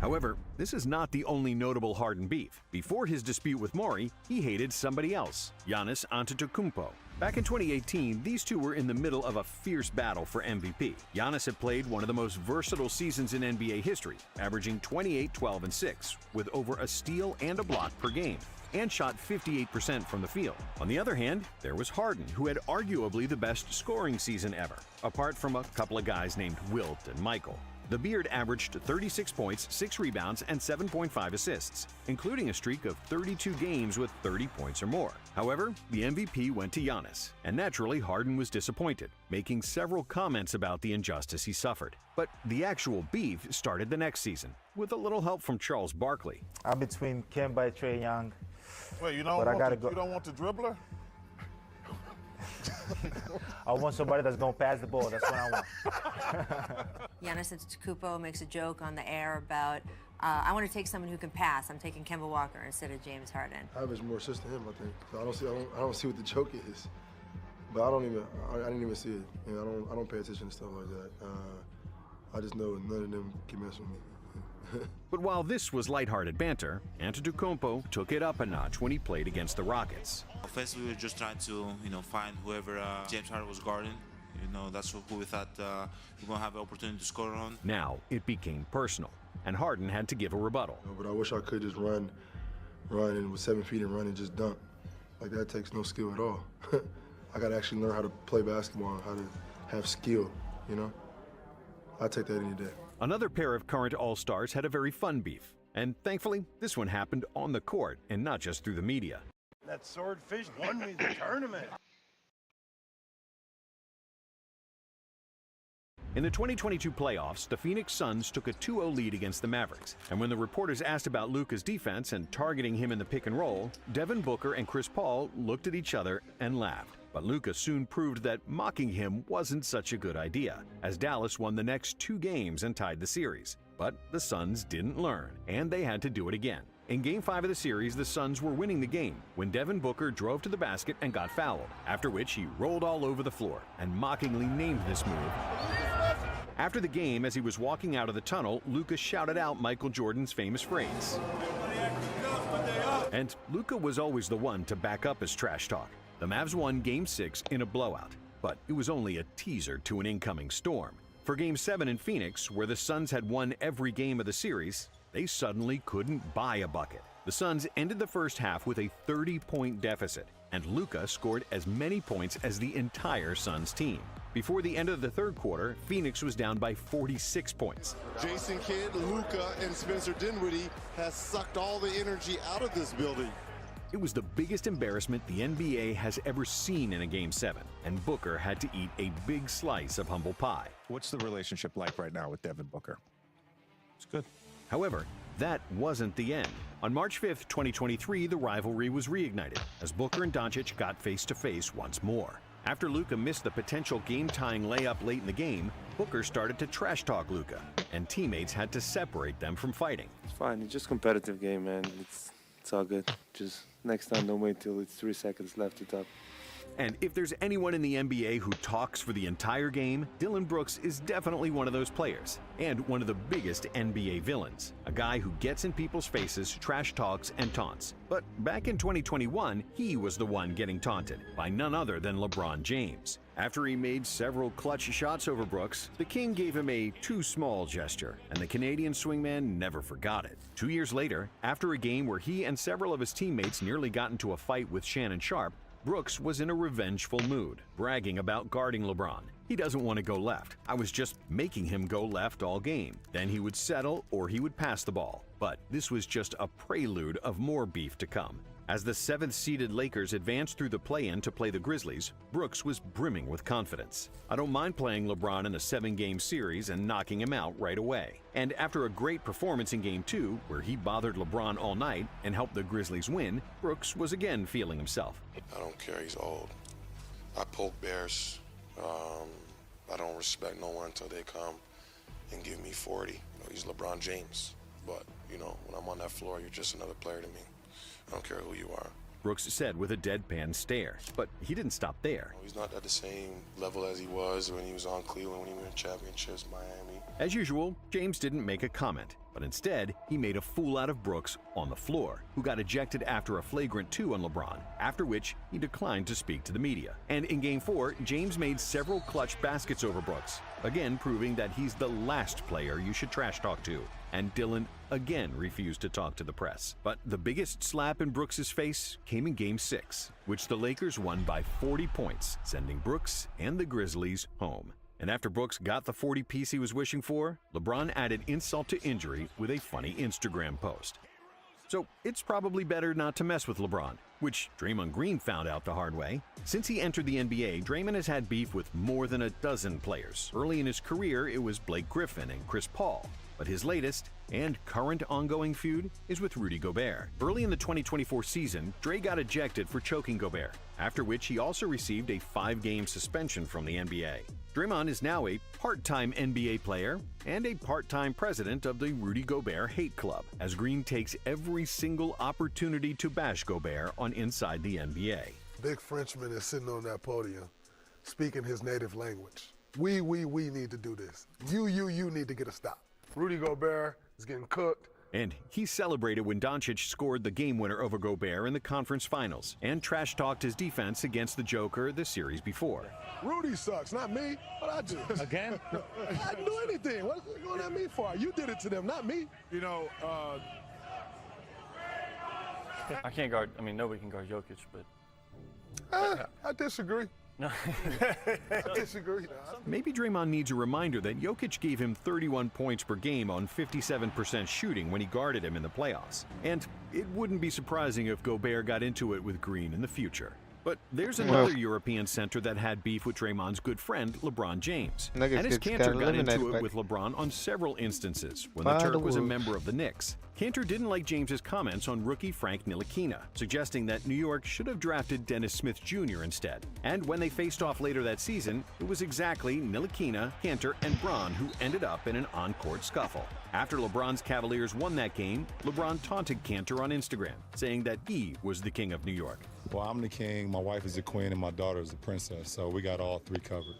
However, this is not the only notable Harden beef. Before his dispute with Morey, he hated somebody else, Giannis Antetokounmpo. Back in 2018, these two were in the middle of a fierce battle for MVP. Giannis had played one of the most versatile seasons in NBA history, averaging 28, 12, and 6, with over a steal and a block per game, and shot 58% from the field. On the other hand, there was Harden, who had arguably the best scoring season ever, apart from a couple of guys named Wilt and Michael. The Beard averaged 36 points, 6 rebounds, and 7.5 assists, including a streak of 32 games with 30 points or more. However, the MVP went to Giannis, and naturally Harden was disappointed, making several comments about the injustice he suffered. But the actual beef started the next season, with a little help from Charles Barkley. I'm between Kemba and Trae Young. Wait, you don't want the dribbler? I want somebody that's going to pass the ball. That's what I want. Giannis Antetokounmpo makes a joke on the air about, I want to take someone who can pass. I'm taking Kemba Walker instead of James Harden. I average more assists than him, I think. So I don't see what the joke is. But I didn't even see it. You know, I don't pay attention to stuff like that. I just know none of them can mess with me. But while this was lighthearted banter, Antetokounmpo took it up a notch when he played against the Rockets. Offensively, we were just trying to, find whoever James Harden was guarding. That's who we thought we were going to have an opportunity to score on. Now it became personal, and Harden had to give a rebuttal. But I wish I could just run and with 7 feet and run and just dunk. Like, that takes no skill at all. I got to actually learn how to play basketball, how to have skill, I take that any day. Another pair of current All-Stars had a very fun beef, and thankfully, this one happened on the court and not just through the media. That swordfish won me the tournament. In the 2022 playoffs, the Phoenix Suns took a 2-0 lead against the Mavericks, and when the reporters asked about Luka's defense and targeting him in the pick and roll, Devin Booker and Chris Paul looked at each other and laughed. But Luka soon proved that mocking him wasn't such a good idea, as Dallas won the next 2 games and tied the series. But the Suns didn't learn, and they had to do it again. In Game 5 of the series, the Suns were winning the game when Devin Booker drove to the basket and got fouled, after which he rolled all over the floor and mockingly named this move. After the game, as he was walking out of the tunnel, Luka shouted out Michael Jordan's famous phrase. And Luka was always the one to back up his trash talk. The Mavs won Game 6 in a blowout, but it was only a teaser to an incoming storm. For Game 7 in Phoenix, where the Suns had won every game of the series, they suddenly couldn't buy a bucket. The Suns ended the first half with a 30-point deficit, and Luka scored as many points as the entire Suns team. Before the end of the third quarter, Phoenix was down by 46 points. Jason Kidd, Luka, and Spencer Dinwiddie has sucked all the energy out of this building. It was the biggest embarrassment the NBA has ever seen in a Game 7, and Booker had to eat a big slice of humble pie. What's the relationship like right now with Devin Booker? It's good. However, that wasn't the end. On March 5th, 2023, the rivalry was reignited as Booker and Doncic got face-to-face once more. After Luka missed the potential game-tying layup late in the game, Booker started to trash-talk Luka, and teammates had to separate them from fighting. It's fine. It's just a competitive game, man. It's all good. Just next time, don't wait till it's 3 seconds left to top. And if there's anyone in the NBA who talks for the entire game, Dillon Brooks is definitely one of those players, and one of the biggest NBA villains. A guy who gets in people's faces, trash talks, and taunts. But back in 2021, he was the one getting taunted by none other than LeBron James. After he made several clutch shots over Brooks, the King gave him a too small gesture, and the Canadian swingman never forgot it. 2 years later, after a game where he and several of his teammates nearly got into a fight with Shannon Sharpe, Brooks was in a revengeful mood, bragging about guarding LeBron. He doesn't want to go left. I was just making him go left all game. Then he would settle or he would pass the ball. But this was just a prelude of more beef to come. As the 7th-seeded Lakers advanced through the play-in to play the Grizzlies, Brooks was brimming with confidence. I don't mind playing LeBron in a 7-game series and knocking him out right away. And after a great performance in Game 2, where he bothered LeBron all night and helped the Grizzlies win, Brooks was again feeling himself. I don't care, he's old. I poke bears. I don't respect no one until they come and give me 40. You know, he's LeBron James. But, you know, when I'm on that floor, you're just another player to me. I don't care who you are. Brooks said with a deadpan stare, but he didn't stop there. He's not at the same level as he was when he was on Cleveland, when he won championships, Miami. As usual, James didn't make a comment, but instead, he made a fool out of Brooks on the floor, who got ejected after a flagrant 2 on LeBron, after which he declined to speak to the media. And in Game 4, James made several clutch baskets over Brooks, again proving that he's the last player you should trash talk to. And Dillon again refused to talk to the press. But the biggest slap in Brooks' face came in Game 6, which the Lakers won by 40 points, sending Brooks and the Grizzlies home. And after Brooks got the 40 piece he was wishing for, LeBron added insult to injury with a funny Instagram post. So it's probably better not to mess with LeBron, which Draymond Green found out the hard way. Since he entered the NBA, Draymond has had beef with more than a dozen players. Early in his career, it was Blake Griffin and Chris Paul. But his latest and current ongoing feud is with Rudy Gobert. Early in the 2024 season, Dre got ejected for choking Gobert, after which he also received a 5-game suspension from the NBA. Draymond is now a part-time NBA player and a part-time president of the Rudy Gobert Hate Club, as Green takes every single opportunity to bash Gobert on Inside the NBA. Big Frenchman is sitting on that podium speaking his native language. We need to do this. You need to get a stop. Rudy Gobert is getting cooked. And he celebrated when Doncic scored the game winner over Gobert in the conference finals and trash-talked his defense against the Joker the series before. Rudy sucks, not me. What I do? Again? I didn't do anything. What are you going at me for? You did it to them, not me. You know, I can't guard. I mean, nobody can guard Jokic, but. I disagree. No. I disagree. Maybe Draymond needs a reminder that Jokic gave him 31 points per game on 57% shooting when he guarded him in the playoffs. And it wouldn't be surprising if Gobert got into it with Green in the future. But there's another European center that had beef with Draymond's good friend, LeBron James. Enes Kanter got into it with LeBron on several instances when the Turk was a member of the Knicks. Kanter didn't like James's comments on rookie Frank Ntilikina, suggesting that New York should have drafted Dennis Smith Jr. instead. And when they faced off later that season, it was exactly Ntilikina, Kanter, and Bron who ended up in an on-court scuffle. After LeBron's Cavaliers won that game, LeBron taunted Kanter on Instagram, saying that he was the king of New York. Well, I'm the king, my wife is the queen, and my daughter is the princess, so we got all 3 covered.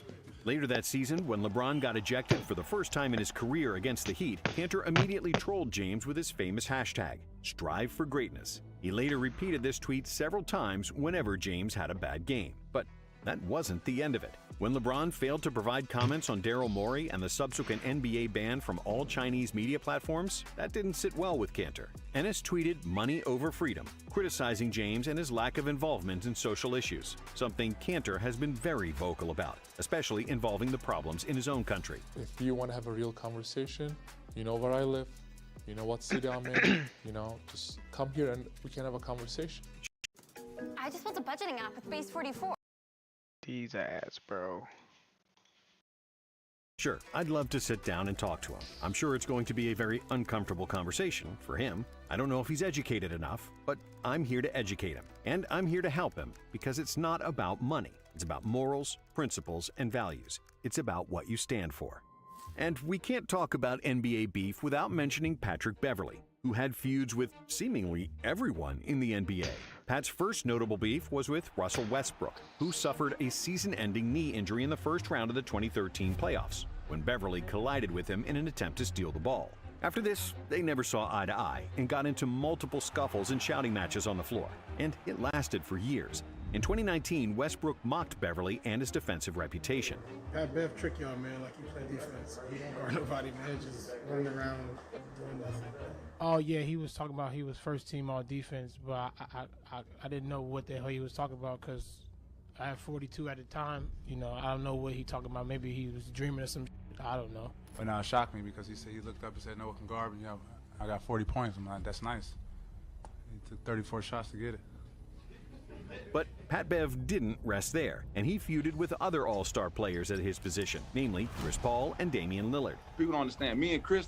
Later that season, when LeBron got ejected for the first time in his career against the Heat, Kanter immediately trolled James with his famous hashtag, Strive for Greatness. He later repeated this tweet several times whenever James had a bad game. But that wasn't the end of it. When LeBron failed to provide comments on Daryl Morey and the subsequent NBA ban from all Chinese media platforms, that didn't sit well with Kanter. Enes tweeted money over freedom, criticizing James and his lack of involvement in social issues, something Kanter has been very vocal about, especially involving the problems in his own country. If you want to have a real conversation, you know where I live, you know what city I'm in, you know, just come here and we can have a conversation. I just built a budgeting app with Base 44. These ass, bro. Sure, I'd love to sit down and talk to him. I'm sure it's going to be a very uncomfortable conversation for him. I don't know if he's educated enough, but I'm here to educate him. And I'm here to help him because it's not about money. It's about morals, principles, and values. It's about what you stand for. And we can't talk about NBA beef without mentioning Patrick Beverley, who had feuds with seemingly everyone in the NBA. Pat's first notable beef was with Russell Westbrook, who suffered a season-ending knee injury in the first round of the 2013 playoffs, when Beverley collided with him in an attempt to steal the ball. After this, they never saw eye to eye and got into multiple scuffles and shouting matches on the floor, and it lasted for years. In 2019, Westbrook mocked Beverley and his defensive reputation. Pat Bev trick y'all, man, like you play defense. He don't guard nobody, man, just running around doing nothing. Oh, yeah, he was talking about he was first team all defense, but I didn't know what the hell he was talking about because I had 42 at the time. You know, I don't know what he talking about. Maybe he was dreaming of some shit. I don't know. But now it shocked me because he said he looked up and said, no one can guard me. I got 40 points. I'm like, that's nice. He took 34 shots to get it. But Pat Bev didn't rest there, and he feuded with other all-star players at his position, namely Chris Paul and Damian Lillard. People don't understand. Me and Chris,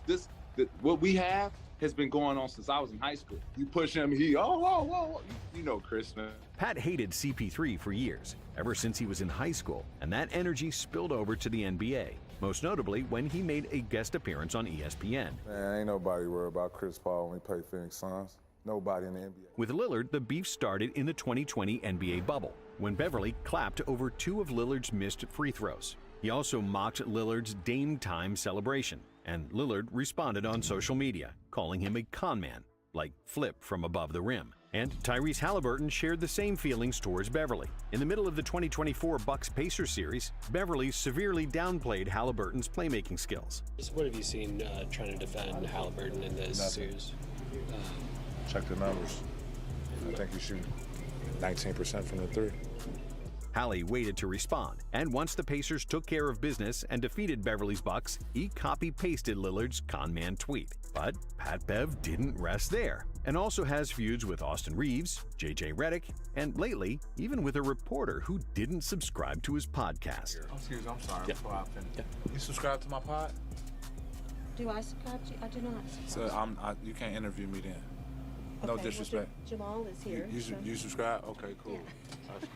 what we have has been going on since I was in high school. You push him, whoa. You know Chris, man. Pat hated CP3 for years, ever since he was in high school, and that energy spilled over to the NBA, most notably when he made a guest appearance on ESPN. Man, ain't nobody worried about Chris Paul when he played Phoenix Suns. Nobody in the NBA. With Lillard, the beef started in the 2020 NBA bubble, when Beverley clapped over 2 of Lillard's missed free throws. He also mocked Lillard's Dame Time celebration, and Lillard responded on social media, calling him a con man, like Flip from above the rim. And Tyrese Halliburton shared the same feelings towards Beverley. In the middle of the 2024 Bucks-Pacers series, Beverley severely downplayed Halliburton's playmaking skills. What have you seen trying to defend Halliburton in this series? Check the numbers. I think you shoot 19% from the three. Hallie waited to respond, and once the Pacers took care of business and defeated Beverley's Bucks, he copy-pasted Lillard's con man tweet. But Pat Bev didn't rest there, and also has feuds with Austin Reeves, JJ Redick, and lately, even with a reporter who didn't subscribe to his podcast. Excuse me, I'm sorry. Before I finish. You subscribe to my pod? Do I subscribe to you? I do not. So you can't interview me then. No disrespect. Well, Jamal is here. You subscribe? Okay, cool. That's cool.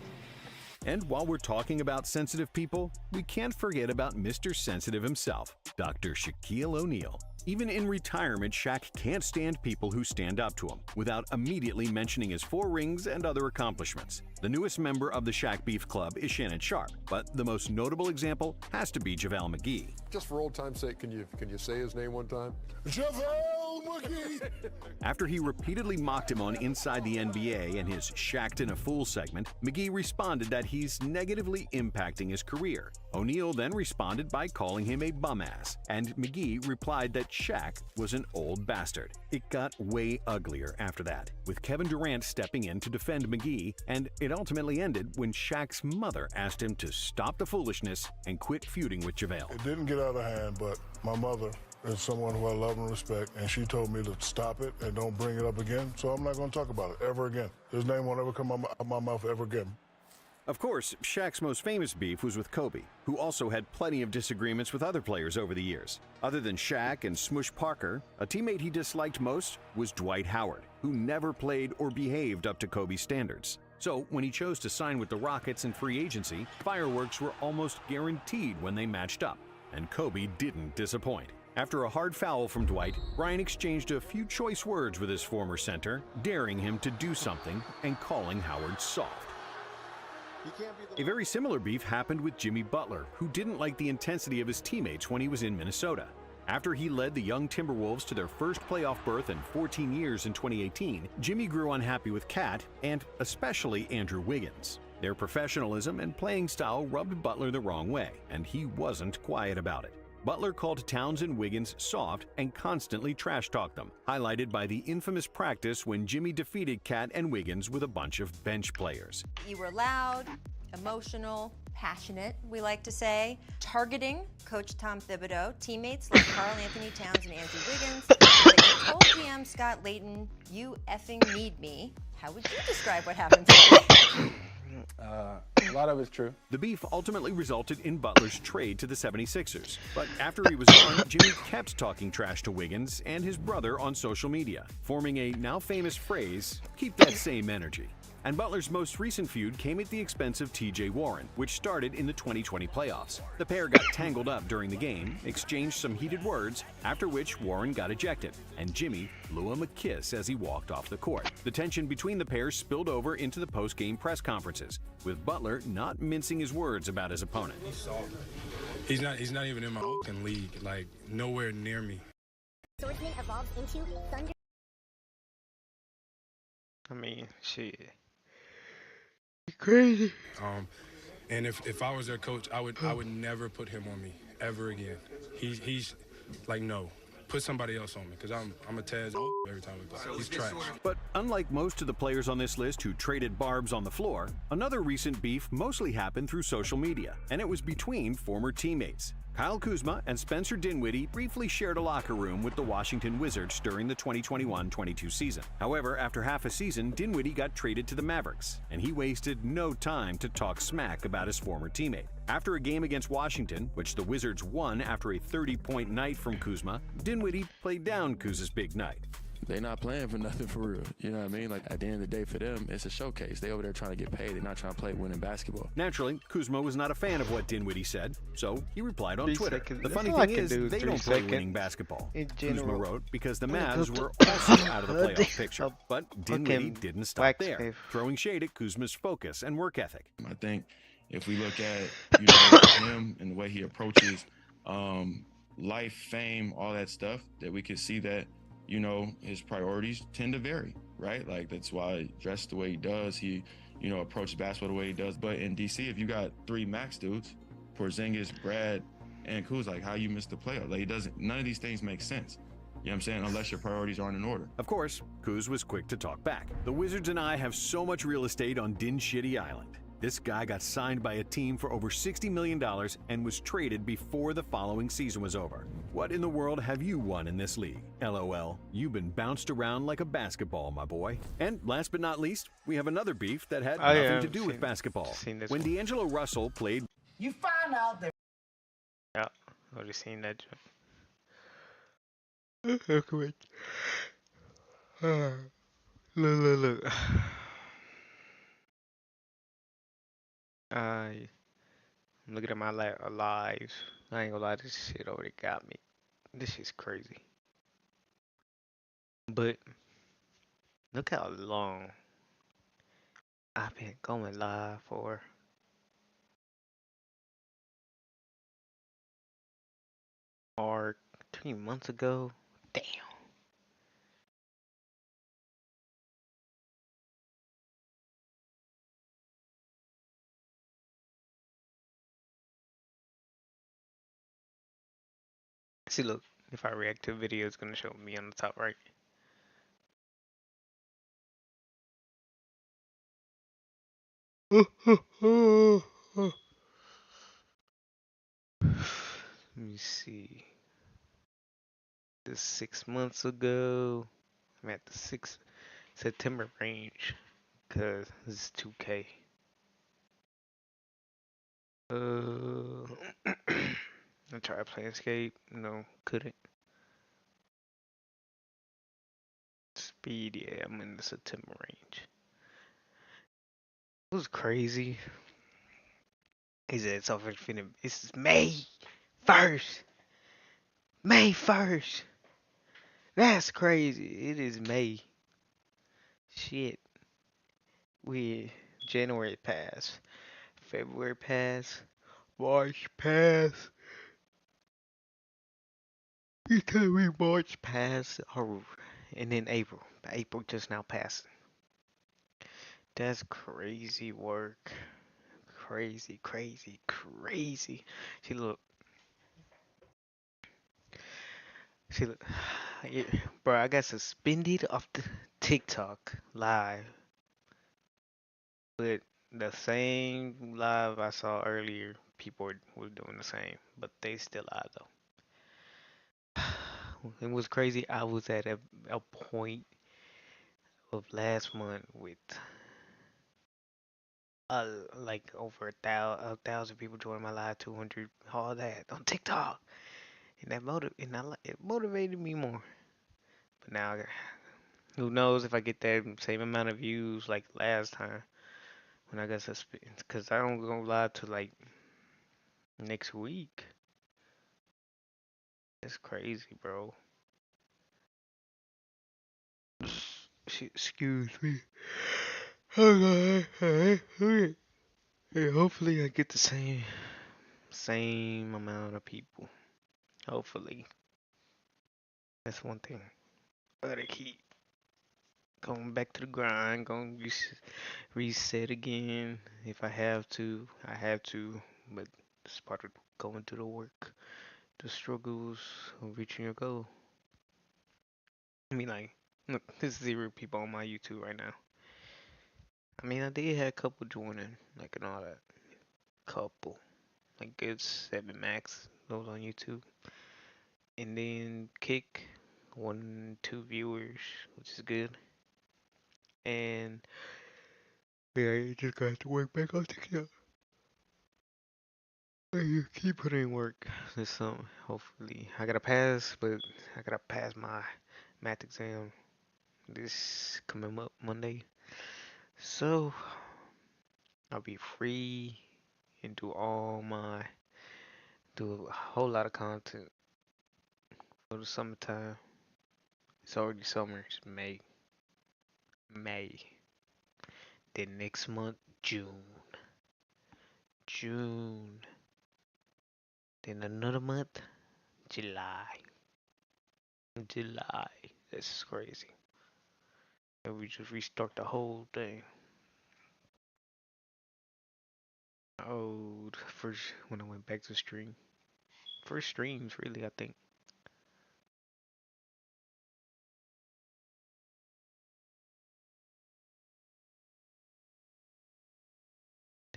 And while we're talking about sensitive people, we can't forget about Mr. Sensitive himself, Dr. Shaquille O'Neal. Even in retirement, Shaq can't stand people who stand up to him without immediately mentioning his 4 rings and other accomplishments. The newest member of the Shaq Beef Club is Shannon Sharpe, but the most notable example has to be JaVale McGee. Just for old time's sake, can you say his name one time? JaVale McGee! After he repeatedly mocked him on Inside the NBA and his Shaq'd in a Fool segment, McGee responded that he's negatively impacting his career. O'Neal then responded by calling him a bum-ass, and McGee replied that Shaq was an old bastard. It got way uglier after that, with Kevin Durant stepping in to defend McGee, and it ultimately ended when Shaq's mother asked him to stop the foolishness and quit feuding with JaVale. It didn't get out of hand, but my mother is someone who I love and respect, and she told me to stop it and don't bring it up again, so I'm not going to talk about it ever again. His name won't ever come out of my mouth ever again. Of course, Shaq's most famous beef was with Kobe, who also had plenty of disagreements with other players over the years. Other than Shaq and Smush Parker, a teammate he disliked most was Dwight Howard, who never played or behaved up to Kobe's standards. So when he chose to sign with the Rockets in free agency, fireworks were almost guaranteed when they matched up, and Kobe didn't disappoint. After a hard foul from Dwight, Brian exchanged a few choice words with his former center, daring him to do something and calling Howard soft. A very similar beef happened with Jimmy Butler, who didn't like the intensity of his teammates when he was in Minnesota. After he led the young Timberwolves to their first playoff berth in 14 years in 2018, Jimmy grew unhappy with Cat and especially Andrew Wiggins. Their professionalism and playing style rubbed Butler the wrong way, and he wasn't quiet about it. Butler called Towns and Wiggins soft and constantly trash-talked them, highlighted by the infamous practice when Jimmy defeated Cat and Wiggins with a bunch of bench players. You were loud, emotional, passionate, we like to say, targeting Coach Tom Thibodeau, teammates like Karl Anthony Towns and Andrew Wiggins, that you told GM Scott Layton, "You effing need me." How would you describe what happened today? A lot of it's true. The beef ultimately resulted in Butler's trade to the 76ers. But after he was gone, Jimmy kept talking trash to Wiggins and his brother on social media, forming a now famous phrase, "keep that same energy." And Butler's most recent feud came at the expense of TJ Warren, which started in the 2020 playoffs. The pair got tangled up during the game, exchanged some heated words, after which Warren got ejected, and Jimmy blew him a kiss as he walked off the court. The tension between the pair spilled over into the post-game press conferences, with Butler not mincing his words about his opponent. He's not even in my fucking league, like nowhere near me. Swordsman evolves into Thunder. I mean, shit. Crazy. And if I was their coach, I would never put him on me ever again. He's like, no, put somebody else on me because I'm a Taz every time we play. He's trash. But unlike most of the players on this list who traded barbs on the floor, another recent beef mostly happened through social media, and it was between former teammates. Kyle Kuzma and Spencer Dinwiddie briefly shared a locker room with the Washington Wizards during the 2021-22 season. However, after half a season, Dinwiddie got traded to the Mavericks, and he wasted no time to talk smack about his former teammate. After a game against Washington, which the Wizards won after a 30-point night from Kuzma, Dinwiddie played down Kuz's big night. They're not playing for nothing for real. You know what I mean? Like, at the end of the day, for them, it's a showcase. They over there trying to get paid. They're not trying to play winning basketball. Naturally, Kuzma was not a fan of what Dinwiddie said, so he replied on 3 Twitter. seconds. The That's funny all I thing can is, do, they 3 don't play seconds. winning basketball. In Kuzma general. wrote because the I'm gonna Mavs go were to- also out of the playoff picture. But Dinwiddie fucking didn't stop wax there, wave. throwing shade at Kuzma's focus and work ethic. I think if we look at, you know, him and the way he approaches life, fame, all that stuff, that we could see that, you know, his priorities tend to vary, right? Like, that's why he dressed the way he does. He, you know, approaches basketball the way he does. But in DC, if you got 3 max dudes, Porzingis, Brad, and Kuz, like, how you miss the playoff? Like, none of these things make sense. You know what I'm saying? Unless your priorities aren't in order. Of course, Kuz was quick to talk back. The Wizards and I have so much real estate on Din Shitty Island. This guy got signed by a team for over $60 million and was traded before the following season was over. What in the world have you won in this league? LOL, you've been bounced around like a basketball, my boy. And last but not least, we have another beef that had nothing to do with basketball. When D'Angelo Russell played... You find out that... Yeah, I've already seen that joke. Look. I'm looking at my lives. I ain't gonna lie, this shit already got me. This is crazy. But look how long I've been going live for. Or 3 months ago. Damn. See, look, if I react to a video, it's gonna show me on the top right. Let me see. This 6 months ago. I'm at the September range, cause this is 2K. I tried playing Escape. No, couldn't. Speed, yeah, I'm in the September range. It was crazy. He said it's over finna. It's May 1st. May 1st. That's crazy. It is May. Shit. January passed. February passed. March passed. You tell me March passed. Oh, and then April. April just now passing. That's crazy work. Crazy. See, look. Yeah, bro, I got suspended off the TikTok live. But the same live I saw earlier, people were doing the same. But they still live, though. It was crazy. I was at a point of last month with like over a thousand people joined my live, 200, all that on TikTok, and it motivated me more. But now, who knows if I get that same amount of views like last time when I got suspended? Cause I don't go live till like next week. It's crazy, bro. Excuse me. Okay. Yeah, hopefully I get the same amount of people. Hopefully. That's one thing. I gotta keep going back to the grind, going to reset again. If I have to, I have to. But it's part of going through the work, the struggles of reaching your goal. I mean, like, look, there's 0 people on my YouTube right now. I mean, I did have a couple joining, like, and all that. Couple. Like, good 7 max, those on YouTube. And then Kick, 1, 2 viewers, which is good. And yeah, I just got to work back on TikTok. You keep putting in work this summer. Hopefully, I gotta pass, but I gotta pass my math exam this coming up Monday. So I'll be free and do a whole lot of content for the summertime. It's already summer. It's May. Then next month, June. Then another month, July. That's crazy. And we just restart the whole thing. Oh, first when I went back to stream. First streams, really, I think.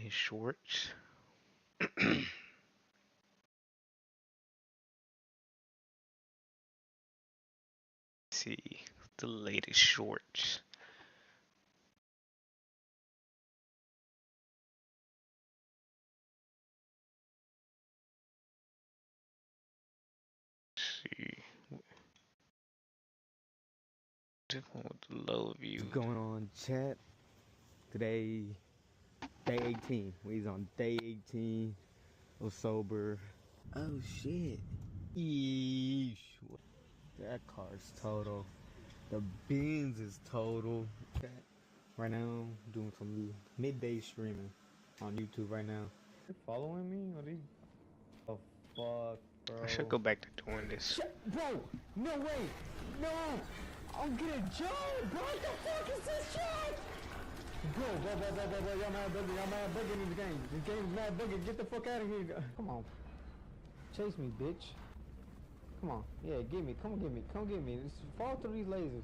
His shorts. See the latest shorts. See. This one with the low view. What's going on, chat? Today, day 18. We's on day 18 of sober. Oh shit. Yeesh. That car's total. The Benz is total. Right now, I'm doing some midday streaming on YouTube right now. You're following me? What are you? Oh fuck, bro. I should go back to doing this. Bro, no way. No. I'm getting job, bro. What the fuck is this shit? Bro, y'all mad buggy in this game. This game's mad buggy. Get the fuck out of here. Come on. Chase me, bitch. Come on. Yeah, get me. Come get me. Come get me. Just fall through these lasers.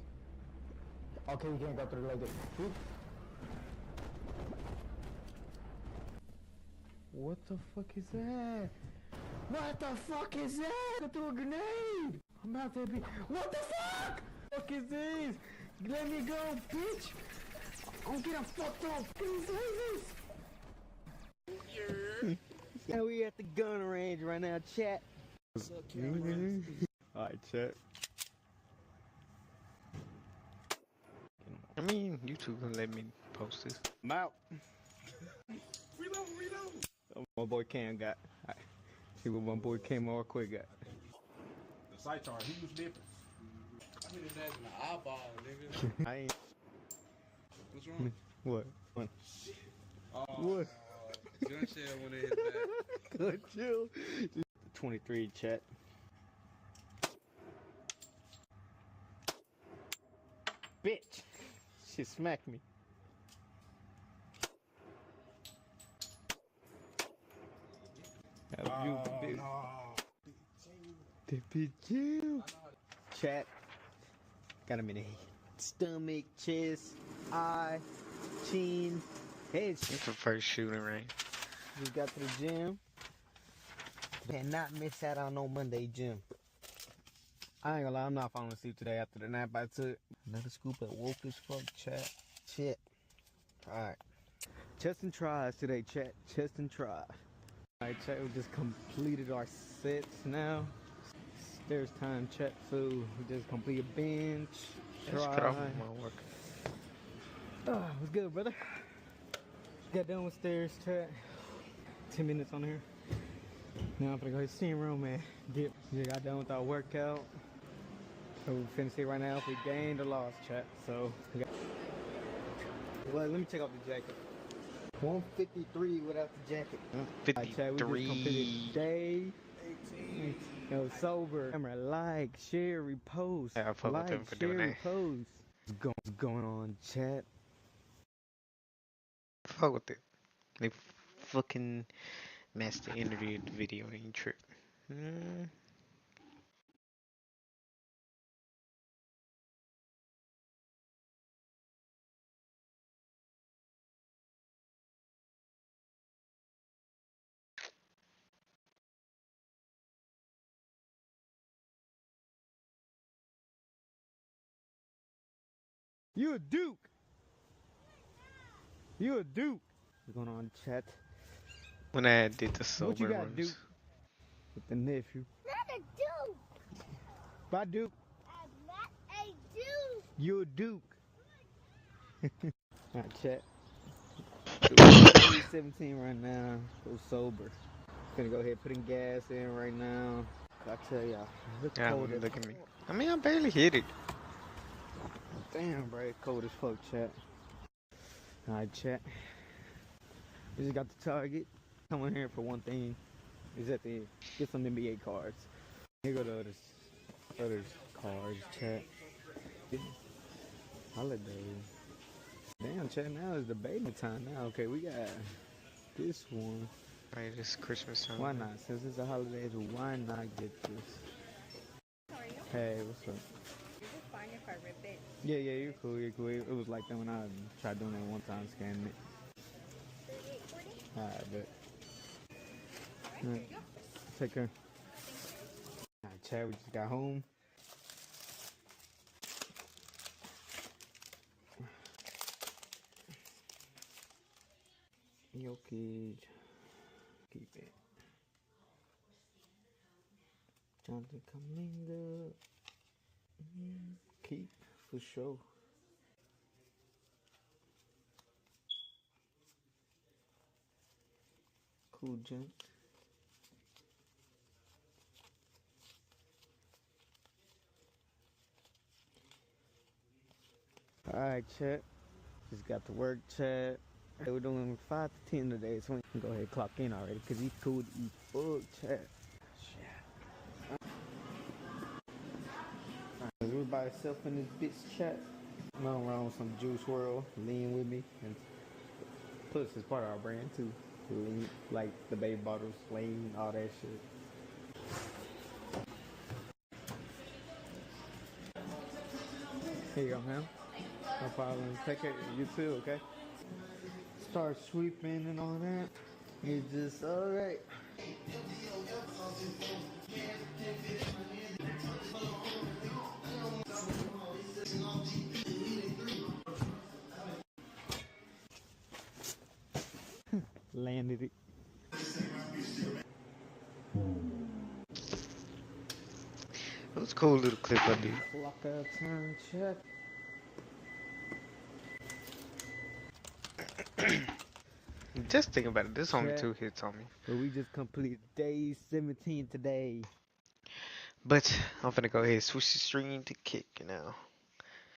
Okay, we can't go through the lasers. Oop. What the fuck is that? What the fuck is that? I threw a grenade. I'm out there. What the fuck? Fuck is this? Let me go, bitch! I'm getting fucked up. Yeah, we at the gun range right now, chat. Alright, chat. I mean, YouTube gonna let me post this. I'm out. Reload. My boy Cam got. Right. See what my boy Cam all quick got. The sidecar, he was different. I hit his ass in the eyeball, nigga. I ain't. What's wrong? What? What? Oh, what? Gunshot went in his back. Good chill. 23 chat. Bitch! She smacked me. How you bitch? The bitch you. Chat. Got him in the stomach, chest, eye, chin, head. It's the first shooting range. We got to the gym. Cannot miss out on no Monday gym. I ain't gonna lie, I'm not falling asleep today after the nap I took. Another scoop of woke as fuck chat. Shit. Alright. Chest and tries today, chat. Chest and tries. Alright, chat, we just completed our sets now. Stairs time, chat. So we just completed bench, Let's try. get off my work. What's good, brother? Got done with stairs, chat. 10 minutes on here. Now I'm gonna go to the steam room and dip. We got done with our workout. So we finna see right now if we gained or lost, chat. So we got. Well, let me check out the jacket. 153 without the jacket. 53. We just completed day 18. Yo, sober. Remember, like, share, repost. Yeah, I fuck with them for doing that. Repost. What's going on, chat? Fuck with it. They fucking master interviewed the video ain't trip. You a Duke. You a Duke. What's going on, chat? When I did the What you sober got, Duke? rooms. With the nephew. Not a Duke. Bye, Duke. I'm not a Duke. You a Duke. Alright, chat. 17 right now. So sober. Gonna go ahead putting gas in right now. I tell y'all, look Yeah, cold. look at me. I mean, I barely hit it. Damn, bro, it's cold as fuck, chat. Alright, chat. We just got the Target. Come on here for one thing. Is at the get some NBA cards. Here go the other cards, chat. Holiday. Damn, chat. Now is the baby time. Now, okay, we got this one. Right, it's Christmas time. Why not? Since it's a holiday, why not get this? Hey, what's up? Is it fine if I rip it? Yeah, you're cool, you're cool. It was like that when I tried doing it one time, scanning it. Alright, bet. Alright, take care. Alright, Chad, we just got home. Jokic. Keep it. Jonathan Kuminga. Keep, for sure. Cool junk. Alright, chat. Just got to work, chat. We're doing 5 to 10 today, so we can go ahead and clock in already, because he's cool to eat fuck, chat. We're by ourselves in this bitch, chat. Nothing wrong with some Juice WRLD. Lean with me. And plus, it's part of our brand, too. Lean, like the baby bottles, lean, all that shit. Here you go, man. No problem. Take care. You too, okay? Start sweeping and all that. It's just alright. Landed it. It was a cool little clip I did. Lockout time check. Just think about it. There's only Yeah. 2 hits on me. But we just completed day 17 today. But I'm finna go ahead and switch the stream to Kick now.